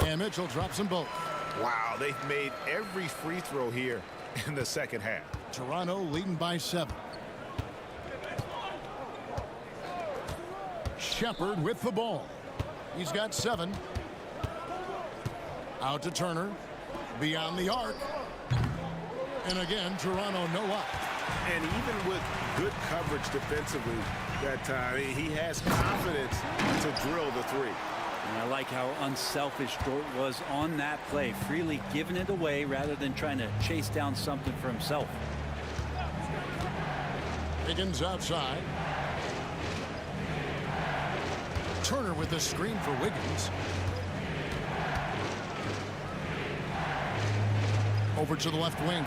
[SPEAKER 1] And Mitchell drops them both.
[SPEAKER 2] Wow, they've made every free throw here in the second half.
[SPEAKER 1] Toronto leading by 7. Shepard with the ball. He's got 7. Out to Turner. Beyond the arc. And again, Toronto no up.
[SPEAKER 2] And even with good coverage defensively that time, he has confidence to drill the three.
[SPEAKER 3] And I like how unselfish Dort was on that play, freely giving it away rather than trying to chase down something for himself.
[SPEAKER 1] Wiggins outside. Turner with the screen for Wiggins. Over to the left wing.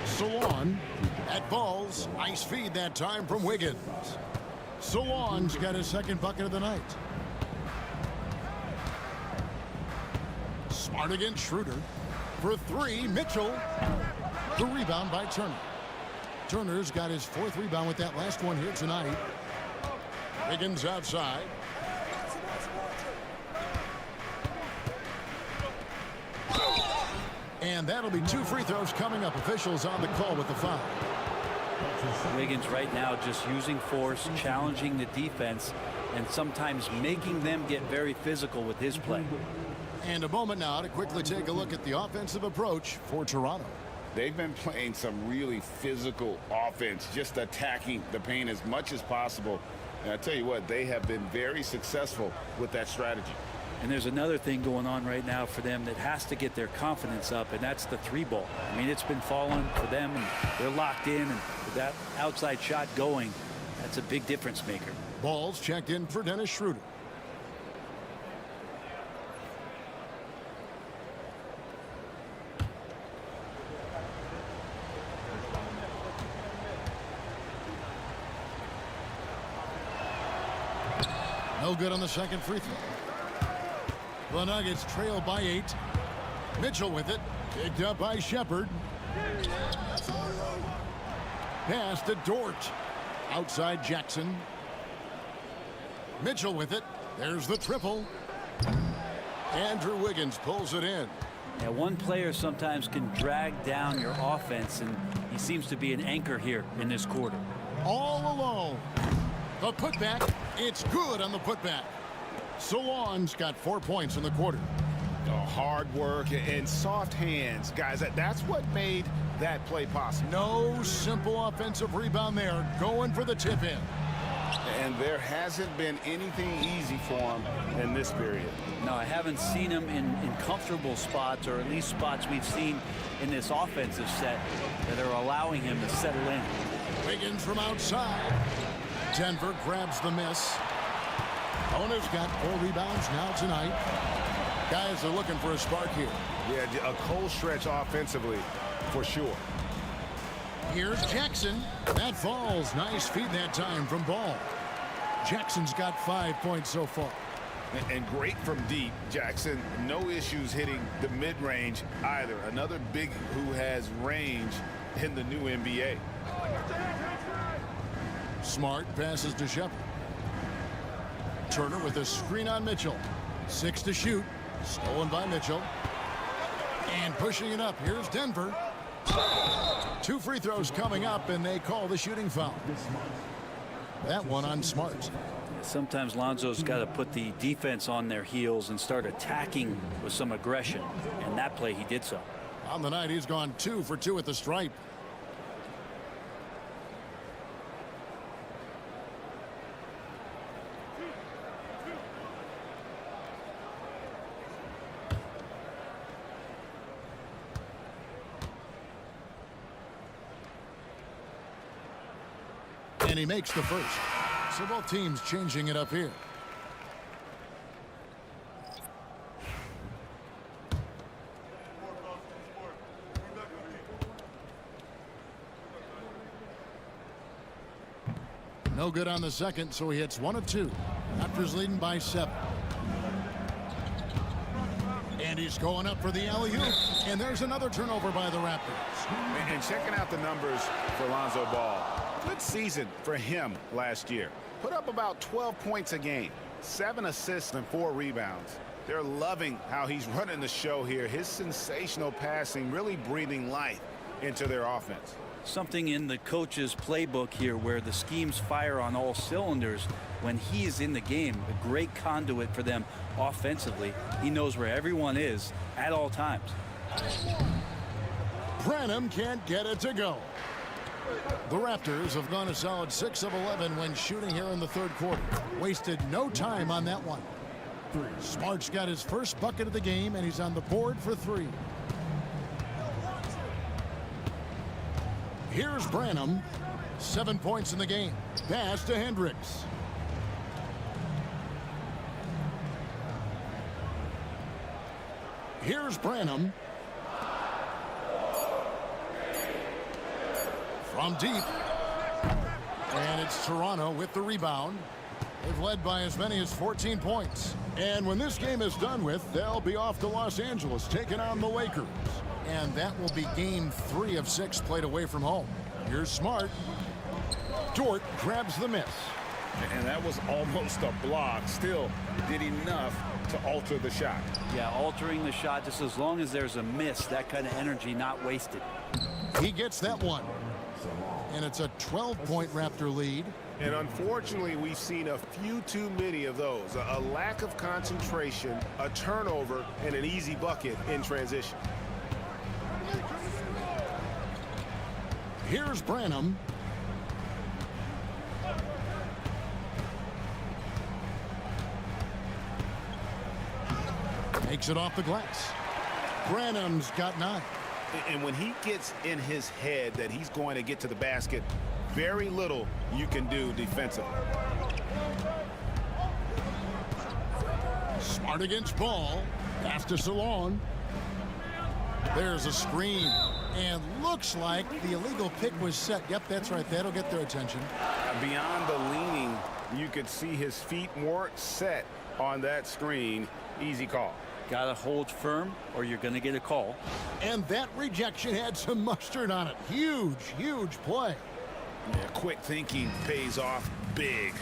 [SPEAKER 1] Salon at balls. Nice feed that time from Wiggins. Salon's got his second bucket of the night. Smart against Schroeder. For 3, Mitchell. The rebound by Turner. Turner's got his 4th rebound with that last one here tonight. Wiggins outside. And that'll be 2 free throws coming up. Officials on the call with the foul.
[SPEAKER 3] Wiggins right now just using force, challenging the defense, and sometimes making them get very physical with his play.
[SPEAKER 1] And a moment now to quickly take a look at the offensive approach for Toronto.
[SPEAKER 2] They've been playing some really physical offense, just attacking the paint as much as possible. And I tell you what, they have been very successful with that strategy.
[SPEAKER 3] And there's another thing going on right now for them that has to get their confidence up, and that's the three ball. I mean, it's been falling for them, and they're locked in, and with that outside shot going, that's a big difference maker.
[SPEAKER 1] Ball's checked in for Dennis Schroeder. No good on the second free throw. The Nuggets trail by 8. Mitchell with it. Picked up by Shepard. Pass to Dort. Outside Jackson. Mitchell with it. There's the triple. Andrew Wiggins pulls it in.
[SPEAKER 3] Yeah, one player sometimes can drag down your offense, and he seems to be an anchor here in this quarter.
[SPEAKER 1] All alone. The putback. It's good on the putback. Solon's got 4 points in the quarter.
[SPEAKER 2] Oh, hard work and soft hands, guys. That's what made that play possible.
[SPEAKER 1] No simple offensive rebound there. Going for the tip in.
[SPEAKER 2] And there hasn't been anything easy for him in this period.
[SPEAKER 3] No, I haven't seen him in comfortable spots, or at least spots we've seen in this offensive set that are allowing him to settle in.
[SPEAKER 1] Wiggins from outside. Denver grabs the miss. Owner's got 4 rebounds now tonight. Guys are looking for a spark here.
[SPEAKER 4] Yeah, a cold stretch offensively, for sure.
[SPEAKER 1] Here's Jackson. That falls. Nice feed that time from Ball. Jackson's got 5 points so far.
[SPEAKER 2] And great from deep. Jackson, no issues hitting the mid-range either. Another big who has range in the new NBA.
[SPEAKER 1] Smart passes to Shepard. Turner with a screen on Mitchell. 6 to shoot. Stolen by Mitchell. And pushing it up. Here's Denver. 2 free throws coming up, and they call the shooting foul. That one on Smart.
[SPEAKER 3] Sometimes Lonzo's got to put the defense on their heels and start attacking with some aggression. And that play, he did so.
[SPEAKER 1] On the night, he's gone 2 for 2 at the stripe. And he makes the first. So both teams changing it up here. No good on the second, so he hits 1 of 2. Raptors leading by 7. And he's going up for the alley-oop. And there's another turnover by the Raptors.
[SPEAKER 2] And checking out the numbers for Lonzo Ball. Good season for him last year. Put up about 12 points a game, 7 assists and 4 rebounds. They're loving how he's running the show here. His sensational passing really breathing life into their offense.
[SPEAKER 3] Something in the coach's playbook here where the schemes fire on all cylinders. When he's in the game, a great conduit for them offensively. He knows where everyone is at all times.
[SPEAKER 1] Branham can't get it to go. The Raptors have gone a solid 6 of 11 when shooting here in the third quarter. Wasted no time on that one. Smart's got his first bucket of the game, and he's on the board for 3. Here's Branham. 7 points in the game. Pass to Hendricks. Here's Branham. From deep. And it's Toronto with the rebound. They've led by as many as 14 points. And when this game is done with, they'll be off to Los Angeles taking on the Lakers. And that will be game 3 of 6 played away from home. Here's Smart. Dort grabs the miss.
[SPEAKER 2] And that was almost a block. Still did enough to alter the shot.
[SPEAKER 3] Yeah, altering the shot just as long as there's a miss, that kind of energy not wasted.
[SPEAKER 1] He gets that one. And it's a 12-point Raptor lead.
[SPEAKER 4] And unfortunately, we've seen a few too many of those. A lack of concentration, a turnover, and an easy bucket in transition.
[SPEAKER 1] Here's Branham. Takes it off the glass. Branham's got 9.
[SPEAKER 2] And when he gets in his head that he's going to get to the basket, very little you can do defensively.
[SPEAKER 1] Smart against Ball. Pass to Salon. There's a screen. And looks like the illegal pick was set. Yep, that's right. That'll get their attention.
[SPEAKER 2] Beyond the leaning, you could see his feet weren't set on that screen. Easy call.
[SPEAKER 3] Got to hold firm or you're going to get a call.
[SPEAKER 1] And that rejection had some mustard on it. Huge, huge play.
[SPEAKER 2] Yeah, quick thinking pays off big.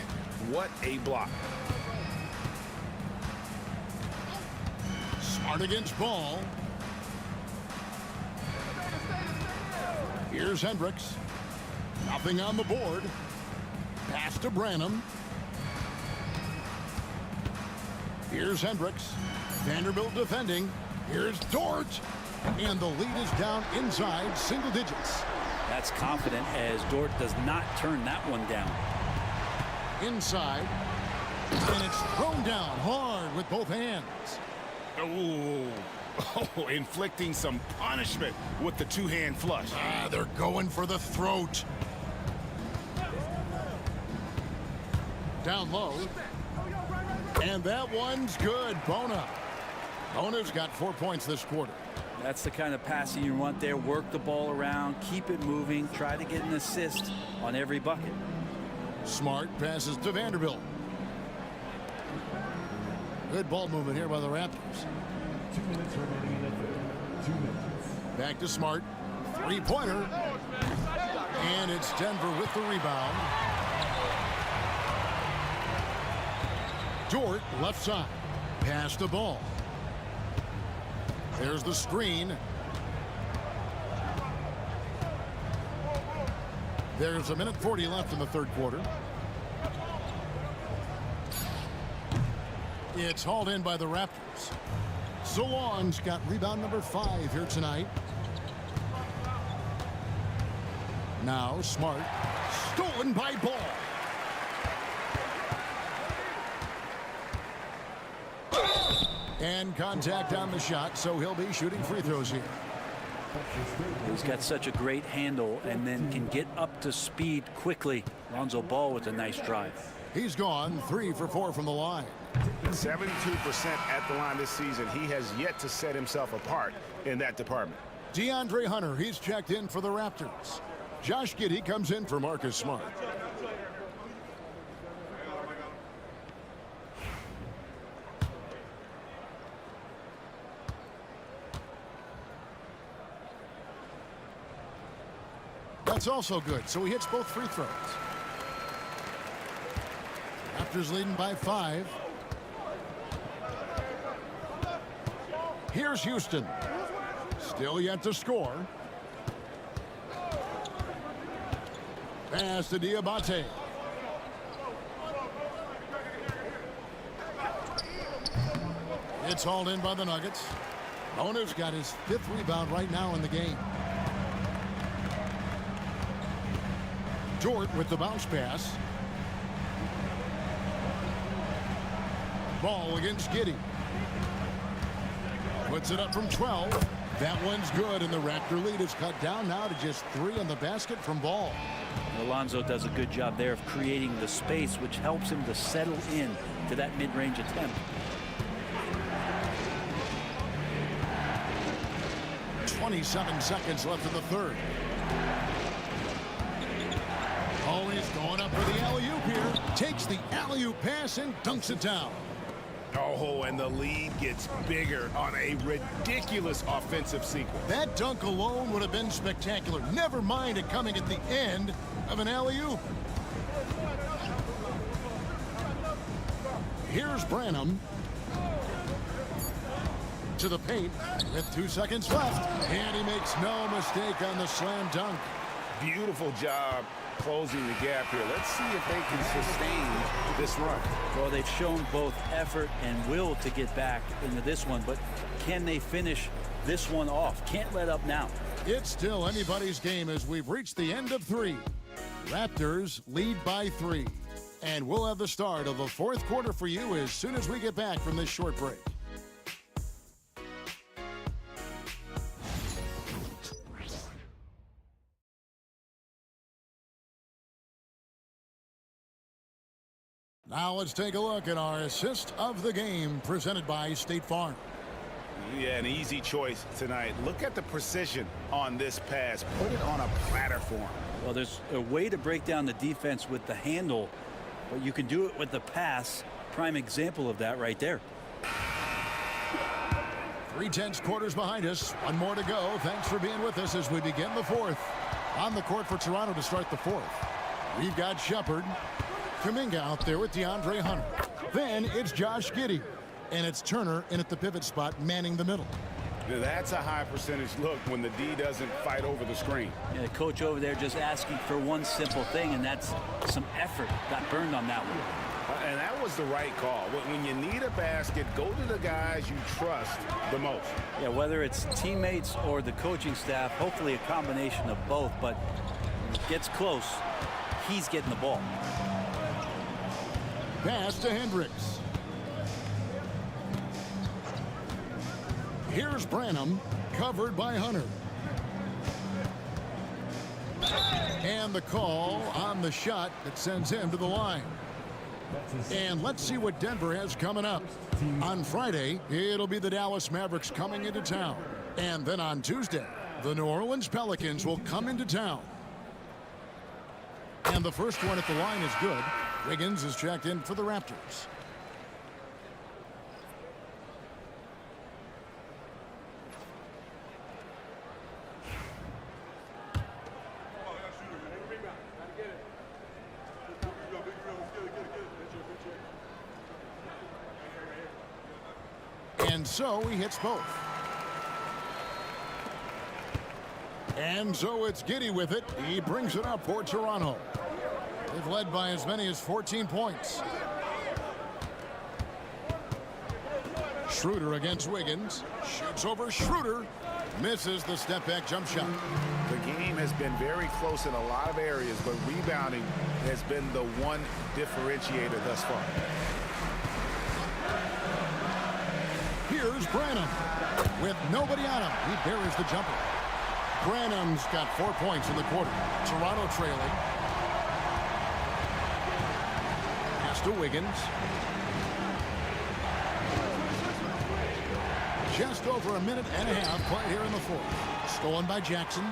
[SPEAKER 2] What a block.
[SPEAKER 1] Smart against Ball. Here's Hendricks. Nothing on the board. Pass to Branham. Here's Hendricks. Vanderbilt defending. Here's Dort. And the lead is down inside single digits.
[SPEAKER 3] That's confident as Dort does not turn that one down.
[SPEAKER 1] Inside. And it's thrown down hard with both hands.
[SPEAKER 2] Oh, inflicting some punishment with the two-hand flush.
[SPEAKER 1] They're going for the throat. Down low. And that one's good. Bona's got 4 points this quarter.
[SPEAKER 3] That's the kind of passing you want there. Work the ball around, keep it moving, try to get an assist on every bucket.
[SPEAKER 1] Smart passes to Vanderbilt. Good ball movement here by the Raptors.
[SPEAKER 6] 2 minutes remaining in the third. 2 minutes.
[SPEAKER 1] Back to Smart. Three-pointer. And it's Denver with the rebound. Dort left side. Pass the ball. There's the screen. There's 1:40 left in the third quarter. It's hauled in by the Raptors. Salon's got rebound number 5 here tonight. Now Smart. Stolen by Ball. And contact on the shot, so he'll be shooting free throws here.
[SPEAKER 3] He's got such a great handle and then can get up to speed quickly. Lonzo Ball with a nice drive.
[SPEAKER 1] He's gone 3 for 4 from the line.
[SPEAKER 2] 72% at the line this season. He has yet to set himself apart in that department.
[SPEAKER 1] DeAndre Hunter, he's checked in for the Raptors. Josh Giddey comes in for Marcus Smart. That's also good, so he hits both free throws. Raptors leading by 5. Here's Houston. Still yet to score. Pass to Diabate. It's hauled in by the Nuggets. Bona's got his 5th rebound right now in the game. Dort with the bounce pass. Ball against Giddey. Puts it up from 12. That one's good, and the Raptor lead is cut down now to just 3 on the basket from Ball.
[SPEAKER 3] Alonzo does a good job there of creating the space, which helps him to settle in to that mid-range attempt.
[SPEAKER 1] 27 seconds left in the third. Always going up for the alley-oop here. Takes the alley-oop pass and dunks it down.
[SPEAKER 2] Oh, and the lead gets bigger on a ridiculous offensive sequence.
[SPEAKER 1] That dunk alone would have been spectacular. Never mind it coming at the end of an alley-oop. Here's Branham. To the paint with 2 seconds left. And he makes no mistake on the slam dunk.
[SPEAKER 2] Beautiful job closing the gap here. Let's see if they can sustain this run.
[SPEAKER 3] Well, they've shown both effort and will to get back into this one, but can they finish this one off? Can't let up now.
[SPEAKER 1] It's still anybody's game as we've reached the end of 3. Raptors lead by 3. And we'll have the start of the 4th quarter for you as soon as we get back from this short break. Now let's take a look at our assist of the game presented by State Farm.
[SPEAKER 2] Yeah, an easy choice tonight. Look at the precision on this pass. Put it on a platter for him.
[SPEAKER 3] Well, there's a way to break down the defense with the handle, but you can do it with the pass. Prime example of that right there.
[SPEAKER 1] 3/10 quarters behind us. One more to go. Thanks for being with us as we begin the fourth. On the court for Toronto to start the fourth. We've got Shepard. Kuminga out there with DeAndre Hunter. Then it's Josh Giddey. And it's Turner in at the pivot spot, manning the middle.
[SPEAKER 2] That's a high percentage look when the D doesn't fight over the screen.
[SPEAKER 3] Yeah, the coach over there just asking for one simple thing, and that's some effort. Got burned on that one.
[SPEAKER 2] And that was the right call. When you need a basket, go to the guys you trust the most.
[SPEAKER 3] Yeah, whether it's teammates or the coaching staff, hopefully a combination of both, but when it gets close, he's getting the ball.
[SPEAKER 1] Pass to Hendricks. Here's Branham, covered by Hunter. And the call on the shot that sends him to the line. And let's see what Denver has coming up. On Friday, it'll be the Dallas Mavericks coming into town. And then on Tuesday, the New Orleans Pelicans will come into town. And the first one at the line is good. Wiggins is checked in for the Raptors. And so he hits both. And so it's Giddey with it. He brings it up for Toronto. They've led by as many as 14 points. Schroeder against Wiggins. Shoots over Schroeder. Misses the step-back jump shot.
[SPEAKER 2] The game has been very close in a lot of areas, but rebounding has been the one differentiator thus far.
[SPEAKER 1] Here's Branham. With nobody on him, he buries the jumper. Branham's got 4 points in the quarter. Toronto trailing. Pass to Wiggins. Just over a minute and a half play here in the fourth. Stolen by Jackson.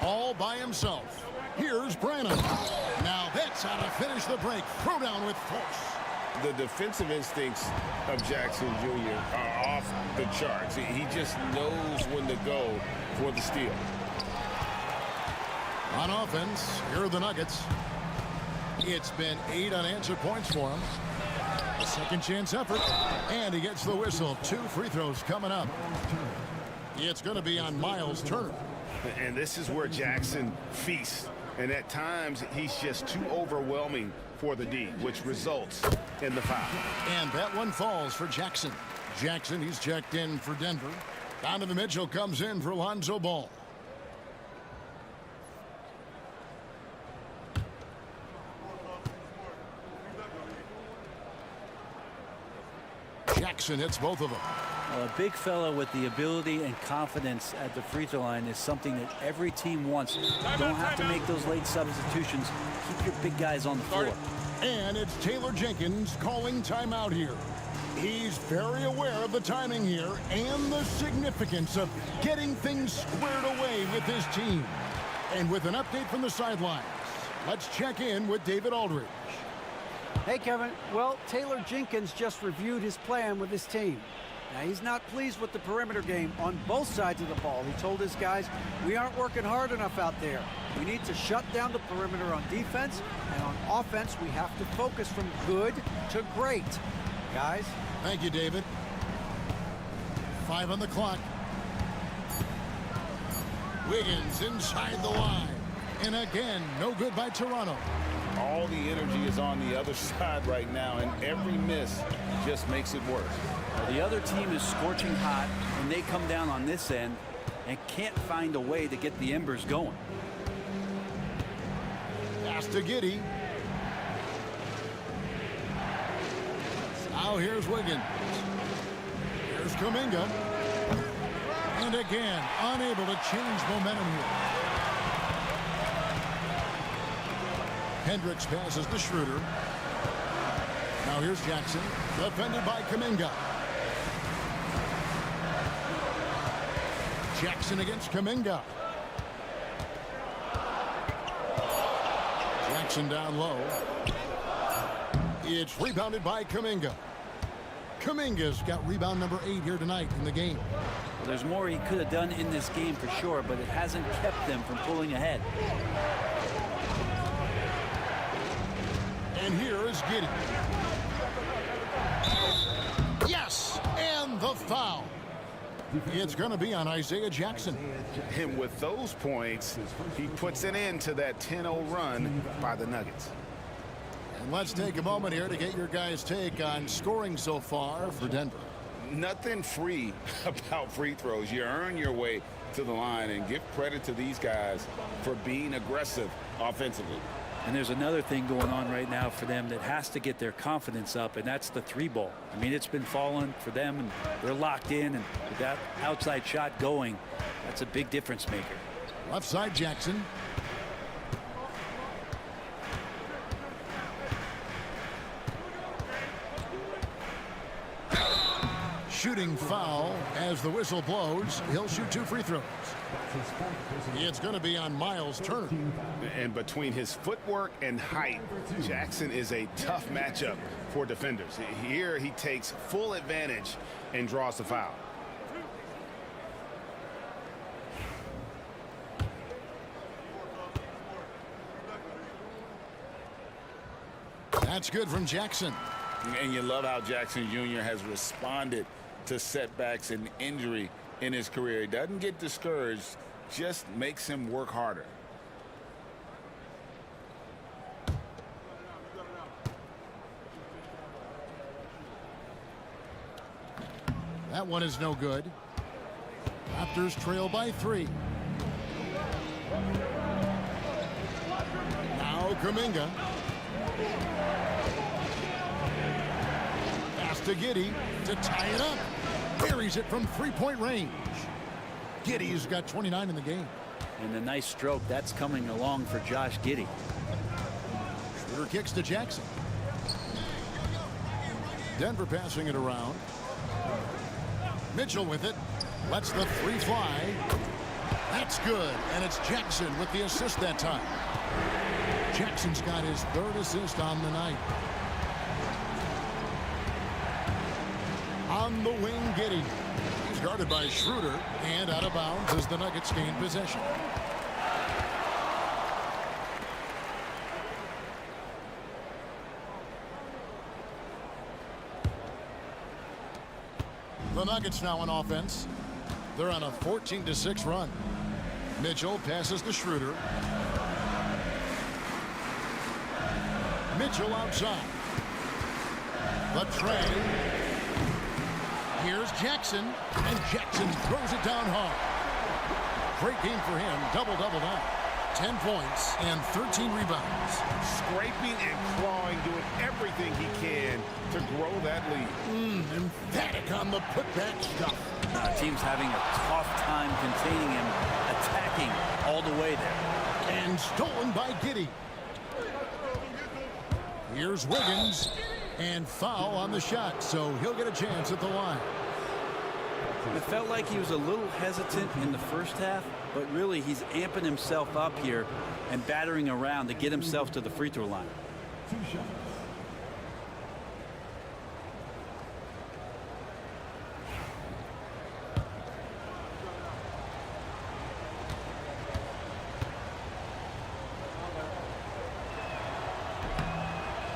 [SPEAKER 1] All by himself. Here's Branham. Now that's how to finish the break. Throw down with force.
[SPEAKER 4] The defensive instincts of Jackson Jr. are off the charts. He just knows when to go for the steal.
[SPEAKER 1] On offense, here are the Nuggets. It's been 8 unanswered points for him. A second chance effort, and he gets the whistle. 2 free throws coming up. It's going to be on Miles Turner.
[SPEAKER 2] And this is where Jackson feasts. And at times, he's just too overwhelming for the D, which results in the foul.
[SPEAKER 1] And that one falls for Jackson. Jackson, he's checked in for Denver. Donovan Mitchell comes in for Lonzo Ball. Jackson hits both of them.
[SPEAKER 3] Well, a big fella with the ability and confidence at the free throw line is something that every team wants. Don't have to make those late substitutions. Keep your big guys on the floor.
[SPEAKER 1] And it's Taylor Jenkins calling timeout here. He's very aware of the timing here and the significance of getting things squared away with his team. And with an update from the sidelines, let's check in with David Aldridge.
[SPEAKER 5] Hey, Kevin. Well, Taylor Jenkins just reviewed his plan with his team. Now, he's not pleased with the perimeter game on both sides of the ball. He told his guys, we aren't working hard enough out there. We need to shut down the perimeter on defense, and on offense, we have to focus from good to great. Guys.
[SPEAKER 1] Thank you, David. 5 on the clock. Wiggins inside the line. And again, no good by Toronto.
[SPEAKER 2] All the energy is on the other side right now, and every miss just makes it worse.
[SPEAKER 3] The other team is scorching hot, and they come down on this end and can't find a way to get the embers going.
[SPEAKER 1] Pass to Giddey. Now here's Wiggins. Here's Kuminga. And again, unable to change momentum here. Hendricks passes to Schroeder. Now here's Jackson, defended by Kuminga. Jackson against Kuminga. Jackson down low. It's rebounded by Kuminga. Kuminga's got rebound number 8 here tonight in the game.
[SPEAKER 3] Well, there's more he could have done in this game for sure, but it hasn't kept them from pulling ahead.
[SPEAKER 1] And here is Giddey. Yes, and the foul. It's going to be on Isaiah Jackson.
[SPEAKER 2] And with those points, he puts an end to that 10-0 run by the Nuggets.
[SPEAKER 1] And let's take a moment here to get your guys' take on scoring so far for Denver.
[SPEAKER 2] Nothing free about free throws. You earn your way to the line, and give credit to these guys for being aggressive offensively.
[SPEAKER 3] And there's another thing going on right now for them that has to get their confidence up, and that's the 3-ball. I mean, it's been falling for them, and they're locked in, and with that outside shot going, that's a big difference maker.
[SPEAKER 1] Left side Jackson. Shooting foul as the whistle blows. He'll shoot 2 free throws. It's going to be on Miles Turner.
[SPEAKER 2] And between his footwork and height, Jackson is a tough matchup for defenders. Here he takes full advantage and draws the foul.
[SPEAKER 1] That's good from Jackson.
[SPEAKER 2] And you love how Jackson Jr. has responded to setbacks and injury in his career. He doesn't get discouraged, just makes him work harder.
[SPEAKER 1] That one is no good. Raptors trail by 3. Now Kuminga. Pass to Giddey to tie it up. Buries it from 3-point range. Giddey's got 29 in the game.
[SPEAKER 3] And the nice stroke that's coming along for Josh Giddey.
[SPEAKER 1] Schroeder kicks to Jackson. Denver passing it around. Mitchell with it. Lets the 3 fly. That's good. And it's Jackson with the assist that time. Jackson's got his 3rd assist on the night. On the wing, Giddey. He's guarded by Schroeder and out of bounds as the Nuggets gain possession. The Nuggets now on offense. They're on a 14-6 run. Mitchell passes to Schroeder. Mitchell outside. The tray. Here's Jackson, and Jackson throws it down hard. Great game for him. Double-double now. 10 points and 13 rebounds.
[SPEAKER 2] Scraping and clawing, doing everything he can to grow that lead.
[SPEAKER 1] Emphatic on the putback stuff.
[SPEAKER 3] Team's having a tough time containing him, attacking all the way there.
[SPEAKER 1] And stolen by Giddey. Here's Wiggins, and foul on the shot, so he'll get a chance at the line.
[SPEAKER 3] It felt like he was a little hesitant in the first half, but really he's amping himself up here and battering around to get himself to the free throw line.
[SPEAKER 6] 2 shots.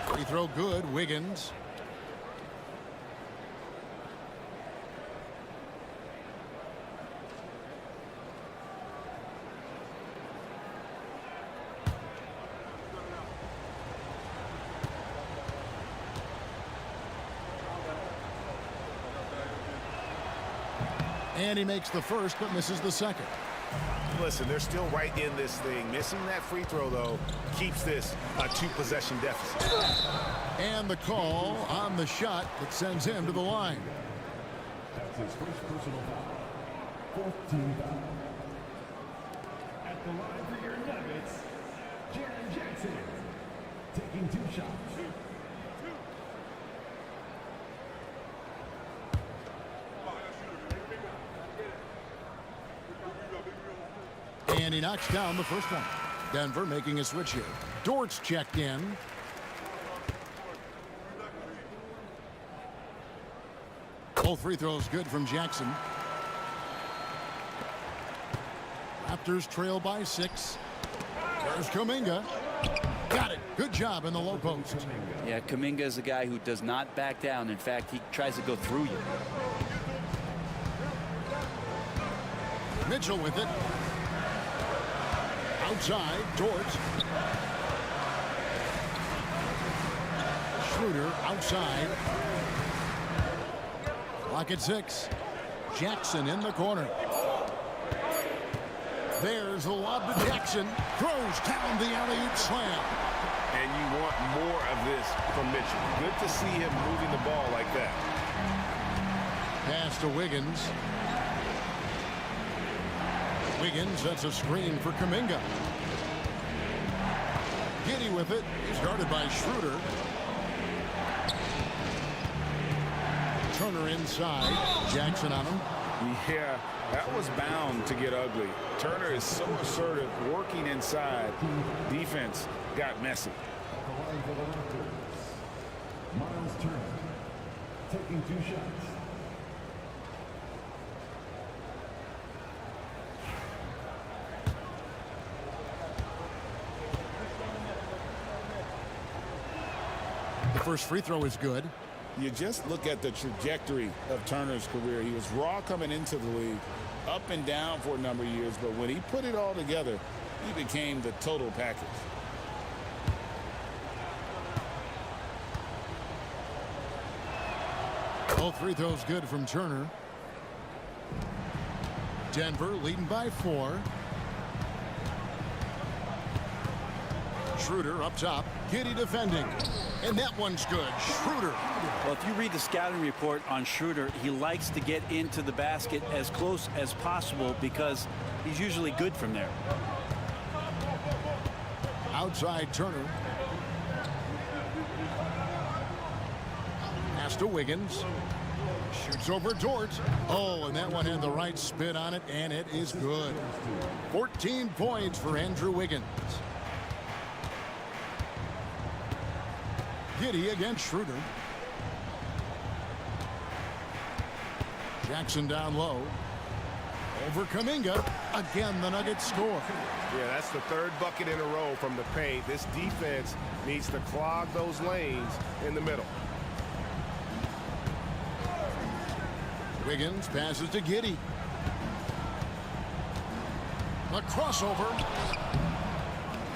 [SPEAKER 1] Free throw good, Wiggins. And he makes the first, but misses the second.
[SPEAKER 2] Listen, they're still right in this thing. Missing that free throw, though, keeps this a 2-possession deficit.
[SPEAKER 1] And the call on the shot that sends him to the line.
[SPEAKER 6] That's his first personal foul. 4th team foul. At the line for your Nuggets, Jaren Jackson. Taking 2 shots.
[SPEAKER 1] And he knocks down the first one. Denver making a switch here. Dort's checked in. Both free throws good from Jackson. Raptors trail by 6. There's Kuminga. Got it. Good job in the low post.
[SPEAKER 3] Yeah, Kuminga is a guy who does not back down. In fact, he tries to go through you.
[SPEAKER 1] Mitchell with it. Outside, Dort. Schroeder outside. Clock at 6. Jackson in the corner. There's the lob to Jackson. Throws down the alley-oop slam.
[SPEAKER 4] And you want more of this from Mitchell. Good to see him moving the ball like that.
[SPEAKER 1] Pass to Wiggins. Wiggins sets a screen for Kuminga. Giddy with it. He's guarded by Schroeder. Turner inside. Jackson on him.
[SPEAKER 2] Yeah, that was bound to get ugly. Turner is so assertive, working inside. Defense got messy.
[SPEAKER 6] Miles Turner taking 2 shots.
[SPEAKER 1] The first free throw is good.
[SPEAKER 2] You just look at the trajectory of Turner's career. He was raw coming into the league, up and down for a number of years, but when he put it all together, he became the total package.
[SPEAKER 1] Both free throws good from Turner. Denver leading by 4. Schroeder up top. Giddy defending. And that one's good. Schroeder.
[SPEAKER 3] Well, if you read the scouting report on Schroeder, he likes to get into the basket as close as possible because he's usually good from there.
[SPEAKER 1] Outside Turner. Pass to Wiggins. Shoots over Dort. Oh, and that one had the right spin on it, and it is good. 14 points for Andrew Wiggins. Giddy against Schroeder. Jackson down low. Over Kuminga. Again, the Nuggets score.
[SPEAKER 4] Yeah, that's the 3rd bucket in a row from the paint. This defense needs to clog those lanes in the middle.
[SPEAKER 1] Wiggins passes to Giddy. The crossover.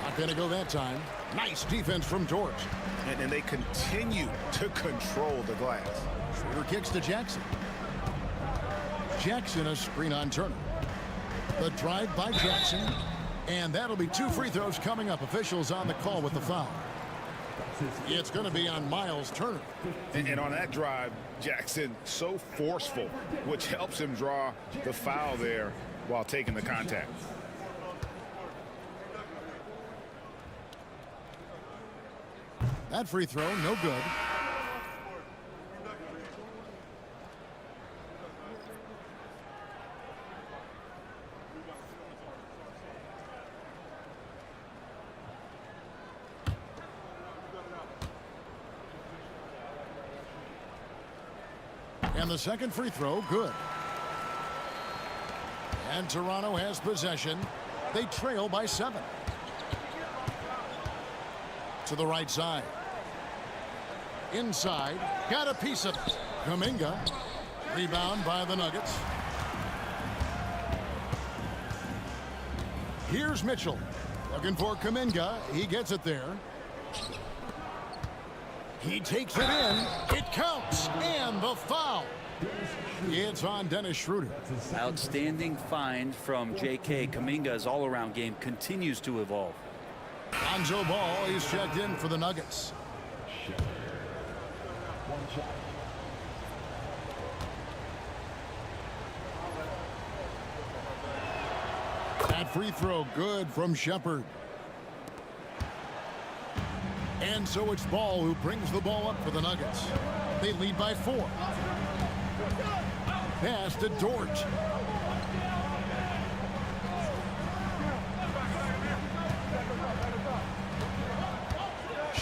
[SPEAKER 1] Not going to go that time. Nice defense from Dort.
[SPEAKER 4] And they continue to control the glass.
[SPEAKER 1] Schroeder kicks to Jackson. Jackson a screen on Turner. The drive by Jackson. And that'll be 2 free throws coming up. Officials on the call with the foul. It's going to be on Miles Turner.
[SPEAKER 2] And on that drive, Jackson so forceful, which helps him draw the foul there while taking the contact.
[SPEAKER 1] That free throw, no good. And the second free throw, good. And Toronto has possession. They trail by 7. To the right side. Inside. Got a piece of it. Kuminga. Rebound by the Nuggets. Here's Mitchell. Looking for Kuminga. He gets it there. He takes it in. It counts. And the foul. It's on Dennis Schroeder.
[SPEAKER 3] Outstanding find from J.K. Kuminga's all-around game continues to evolve.
[SPEAKER 1] Lonzo Ball, he's checked in for the Nuggets. That free throw good from Shepherd. And so it's Ball who brings the ball up for the Nuggets. They lead by 4. Pass to Dort.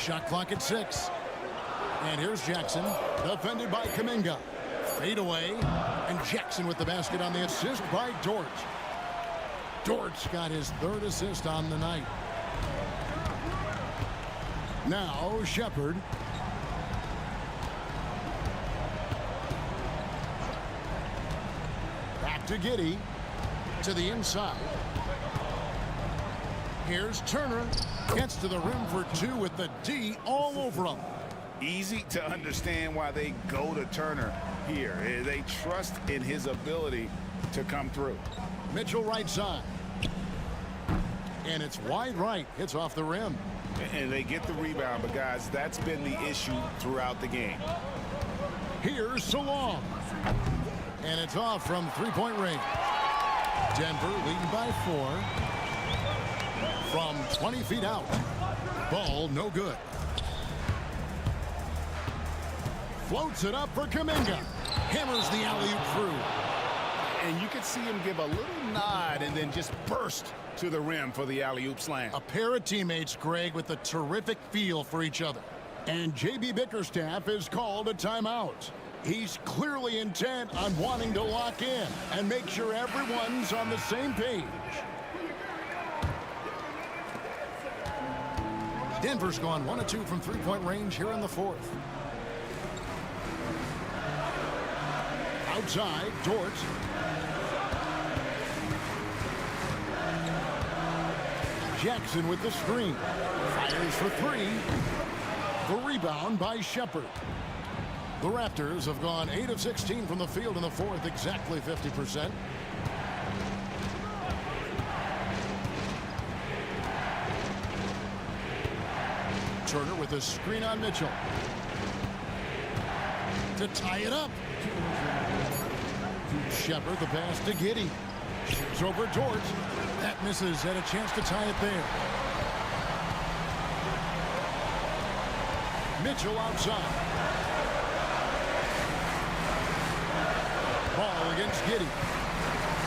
[SPEAKER 1] Shot clock at 6. And here's Jackson, defended by Kuminga. Fade away, and Jackson with the basket on the assist by Dort. Dort's got his 3rd assist on the night. Now Shepard. Back to Giddey. To the inside. Here's Turner. Gets to the rim for 2 with the D all over him.
[SPEAKER 2] Easy to understand why they go to Turner here. They trust in his ability to come through.
[SPEAKER 1] Mitchell right side. And it's wide right. Hits off the rim.
[SPEAKER 2] And they get the rebound, but guys, that's been the issue throughout the game.
[SPEAKER 1] Here's Salong. And it's off from 3-point range. Denver leading by 4. From 20 feet out. Ball no good. Floats it up for Kuminga. Hammers the alley-oop through.
[SPEAKER 2] And you can see him give a little nod and then just burst to the rim for the alley-oop slam.
[SPEAKER 1] A pair of teammates, Greg, with a terrific feel for each other. And J.B. Bickerstaff is called a timeout. He's clearly intent on wanting to lock in and make sure everyone's on the same page. Denver's gone 1 of 2 from 3-point range here in the 4th. Outside, Dort. Jackson with the screen. Fires for 3. The rebound by Shepard. The Raptors have gone 8 of 16 from the field in the 4th, exactly 50%. Turner with a screen on Mitchell. To tie it up. Shepard the pass to Giddey. Shoots over Dort. That misses. Had a chance to tie it there. Mitchell outside. Ball against Giddey.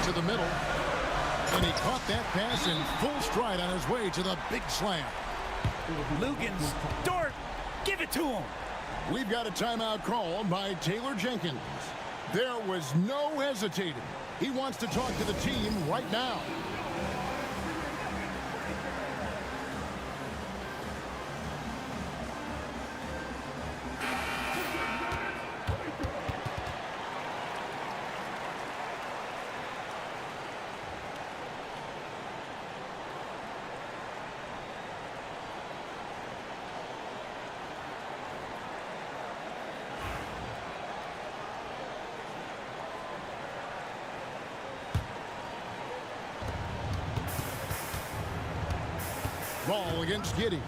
[SPEAKER 1] To the middle. And he caught that pass in full stride on his way to the big slam.
[SPEAKER 3] Lugans, Dort, give it to him.
[SPEAKER 1] We've got a timeout called by Taylor Jenkins. There was no hesitating. He wants to talk to the team right now. Ball against Giddey.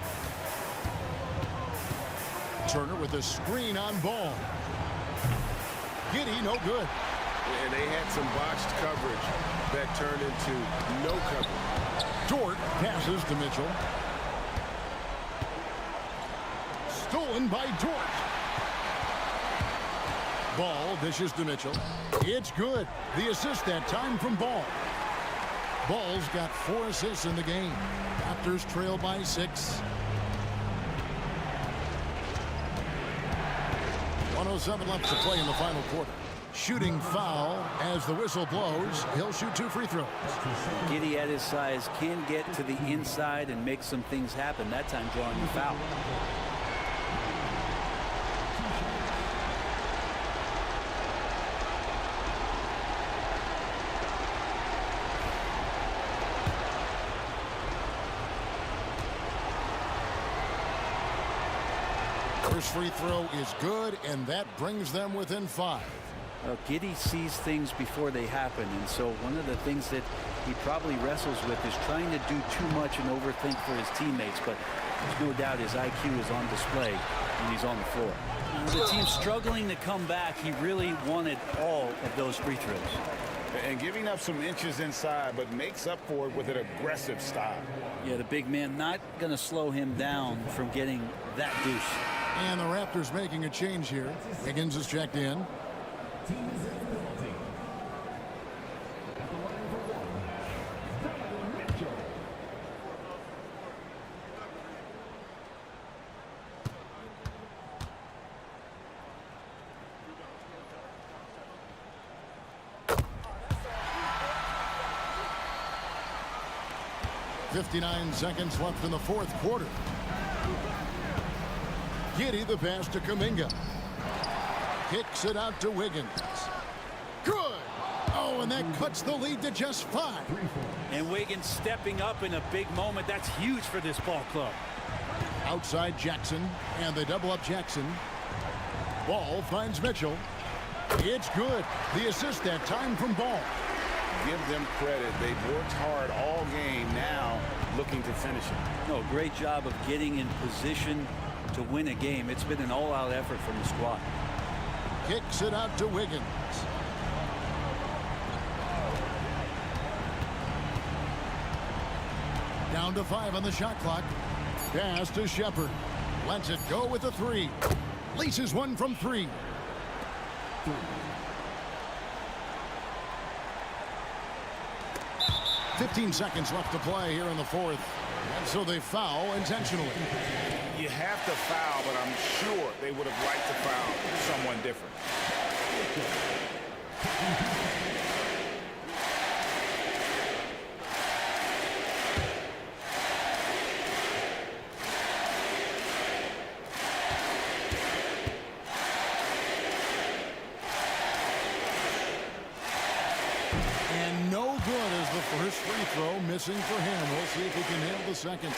[SPEAKER 1] Turner with a screen on Ball. Giddey, no good.
[SPEAKER 4] And they had some botched coverage that turned into no coverage.
[SPEAKER 1] Dort passes to Mitchell. Stolen by Dort. Ball dishes to Mitchell. It's good. The assist that time from Ball. Ball's got 4 assists in the game. Raptors trail by 6. 1:07 left to play in the final quarter. Shooting foul as the whistle blows. He'll shoot 2 free throws.
[SPEAKER 3] Giddey at his size can get to the inside and make some things happen. That time drawing the foul.
[SPEAKER 1] First free throw is good, and that brings them within 5.
[SPEAKER 3] Giddey sees things before they happen, and so one of the things that he probably wrestles with is trying to do too much and overthink for his teammates, but there's no doubt his IQ is on display when he's on the floor. The team's struggling to come back. He really wanted all of those free throws.
[SPEAKER 2] And giving up some inches inside, but makes up for it with an aggressive style.
[SPEAKER 3] Yeah, the big man not going to slow him down from getting that deuce.
[SPEAKER 1] And the Raptors making a change here. Higgins is checked in. 59 seconds left in the fourth quarter. Giddey the pass to Kuminga. Kicks it out to Wiggins. Good. Oh, and that cuts the lead to just 5.
[SPEAKER 3] And Wiggins stepping up in a big moment. That's huge for this ball club.
[SPEAKER 1] Outside Jackson, and they double up Jackson. Ball finds Mitchell. It's good. The assist that time from Ball.
[SPEAKER 2] Give them credit. They've worked hard all game, now looking to finish it.
[SPEAKER 3] No, great job of getting in position to win a game. It's been an all-out effort from the squad.
[SPEAKER 1] Kicks it out to Wiggins. Down to 5 on the shot clock. Pass to Shepherd. Lets it go with a 3. Laces one from 3. 15 seconds left to play here in the fourth. And so they foul intentionally.
[SPEAKER 2] You have to foul, but I'm sure they would have liked to foul someone different.
[SPEAKER 1] And no good as the first free throw missing for him. We'll see if he can nail the second.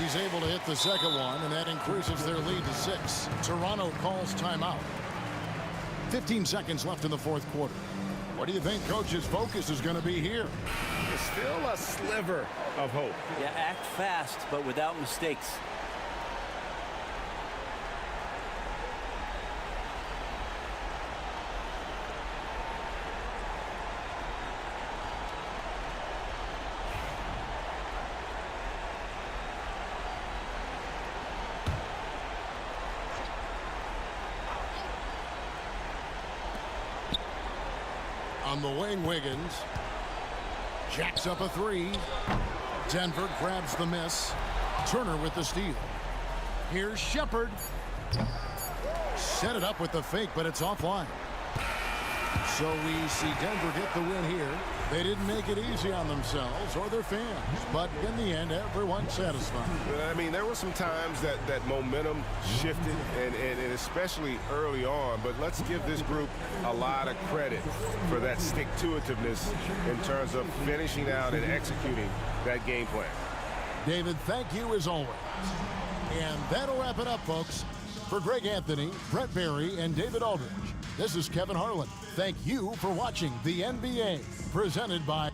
[SPEAKER 1] He's able to hit the second one, and that increases their lead to 6. Toronto calls timeout. 15 seconds left in the fourth quarter. What do you think coach's focus is going to be here?
[SPEAKER 2] There's still a sliver of hope.
[SPEAKER 3] Yeah, act fast, but without mistakes.
[SPEAKER 1] On the wing, Wiggins jacks up a 3. Denver grabs the miss. Turner with the steal. Here's Shepherd. Set it up with the fake, but it's offline. So we see Denver get the win here. They didn't make it easy on themselves or their fans, but in the end, everyone's satisfied.
[SPEAKER 4] I mean, there were some times that momentum shifted, and especially early on, but let's give this group a lot of credit for that stick-to-itiveness in terms of finishing out and executing that game plan.
[SPEAKER 1] David, thank you as always. And that'll wrap it up, folks. For Greg Anthony, Brett Barry, and David Aldridge, this is Kevin Harlan. Thank you for watching the NBA, presented by